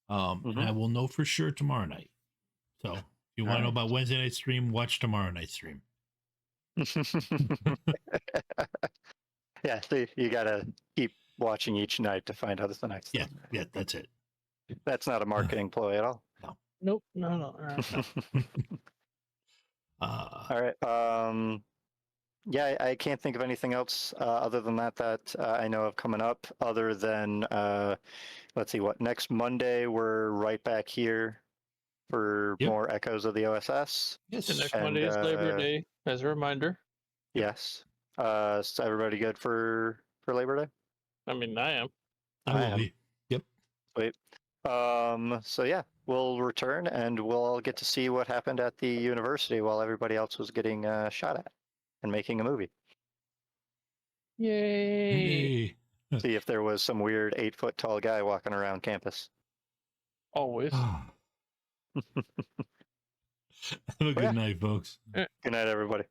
And I will know for sure tomorrow night. So if you want to know about Wednesday night stream, watch tomorrow night stream. Yeah, see, you gotta keep watching each night to find out the next. Yeah, yeah, that's it. That's not a marketing ploy at all. Nope. No. All right. Yeah, I can't think of anything else other than that I know of coming up. Other than let's see, what next Monday we're right back here for more echoes of the OSS. Yes. The next Monday is Labor Day, as a reminder. Yes. Is everybody good for Labor Day? I mean, I am. I will be. Yep. Sweet. So yeah, we'll return and we'll all get to see what happened at the university while everybody else was getting shot at and making a movie. Yay! See if there was some weird 8-foot tall guy walking around campus. Always. Have a good night, folks. Good night, everybody.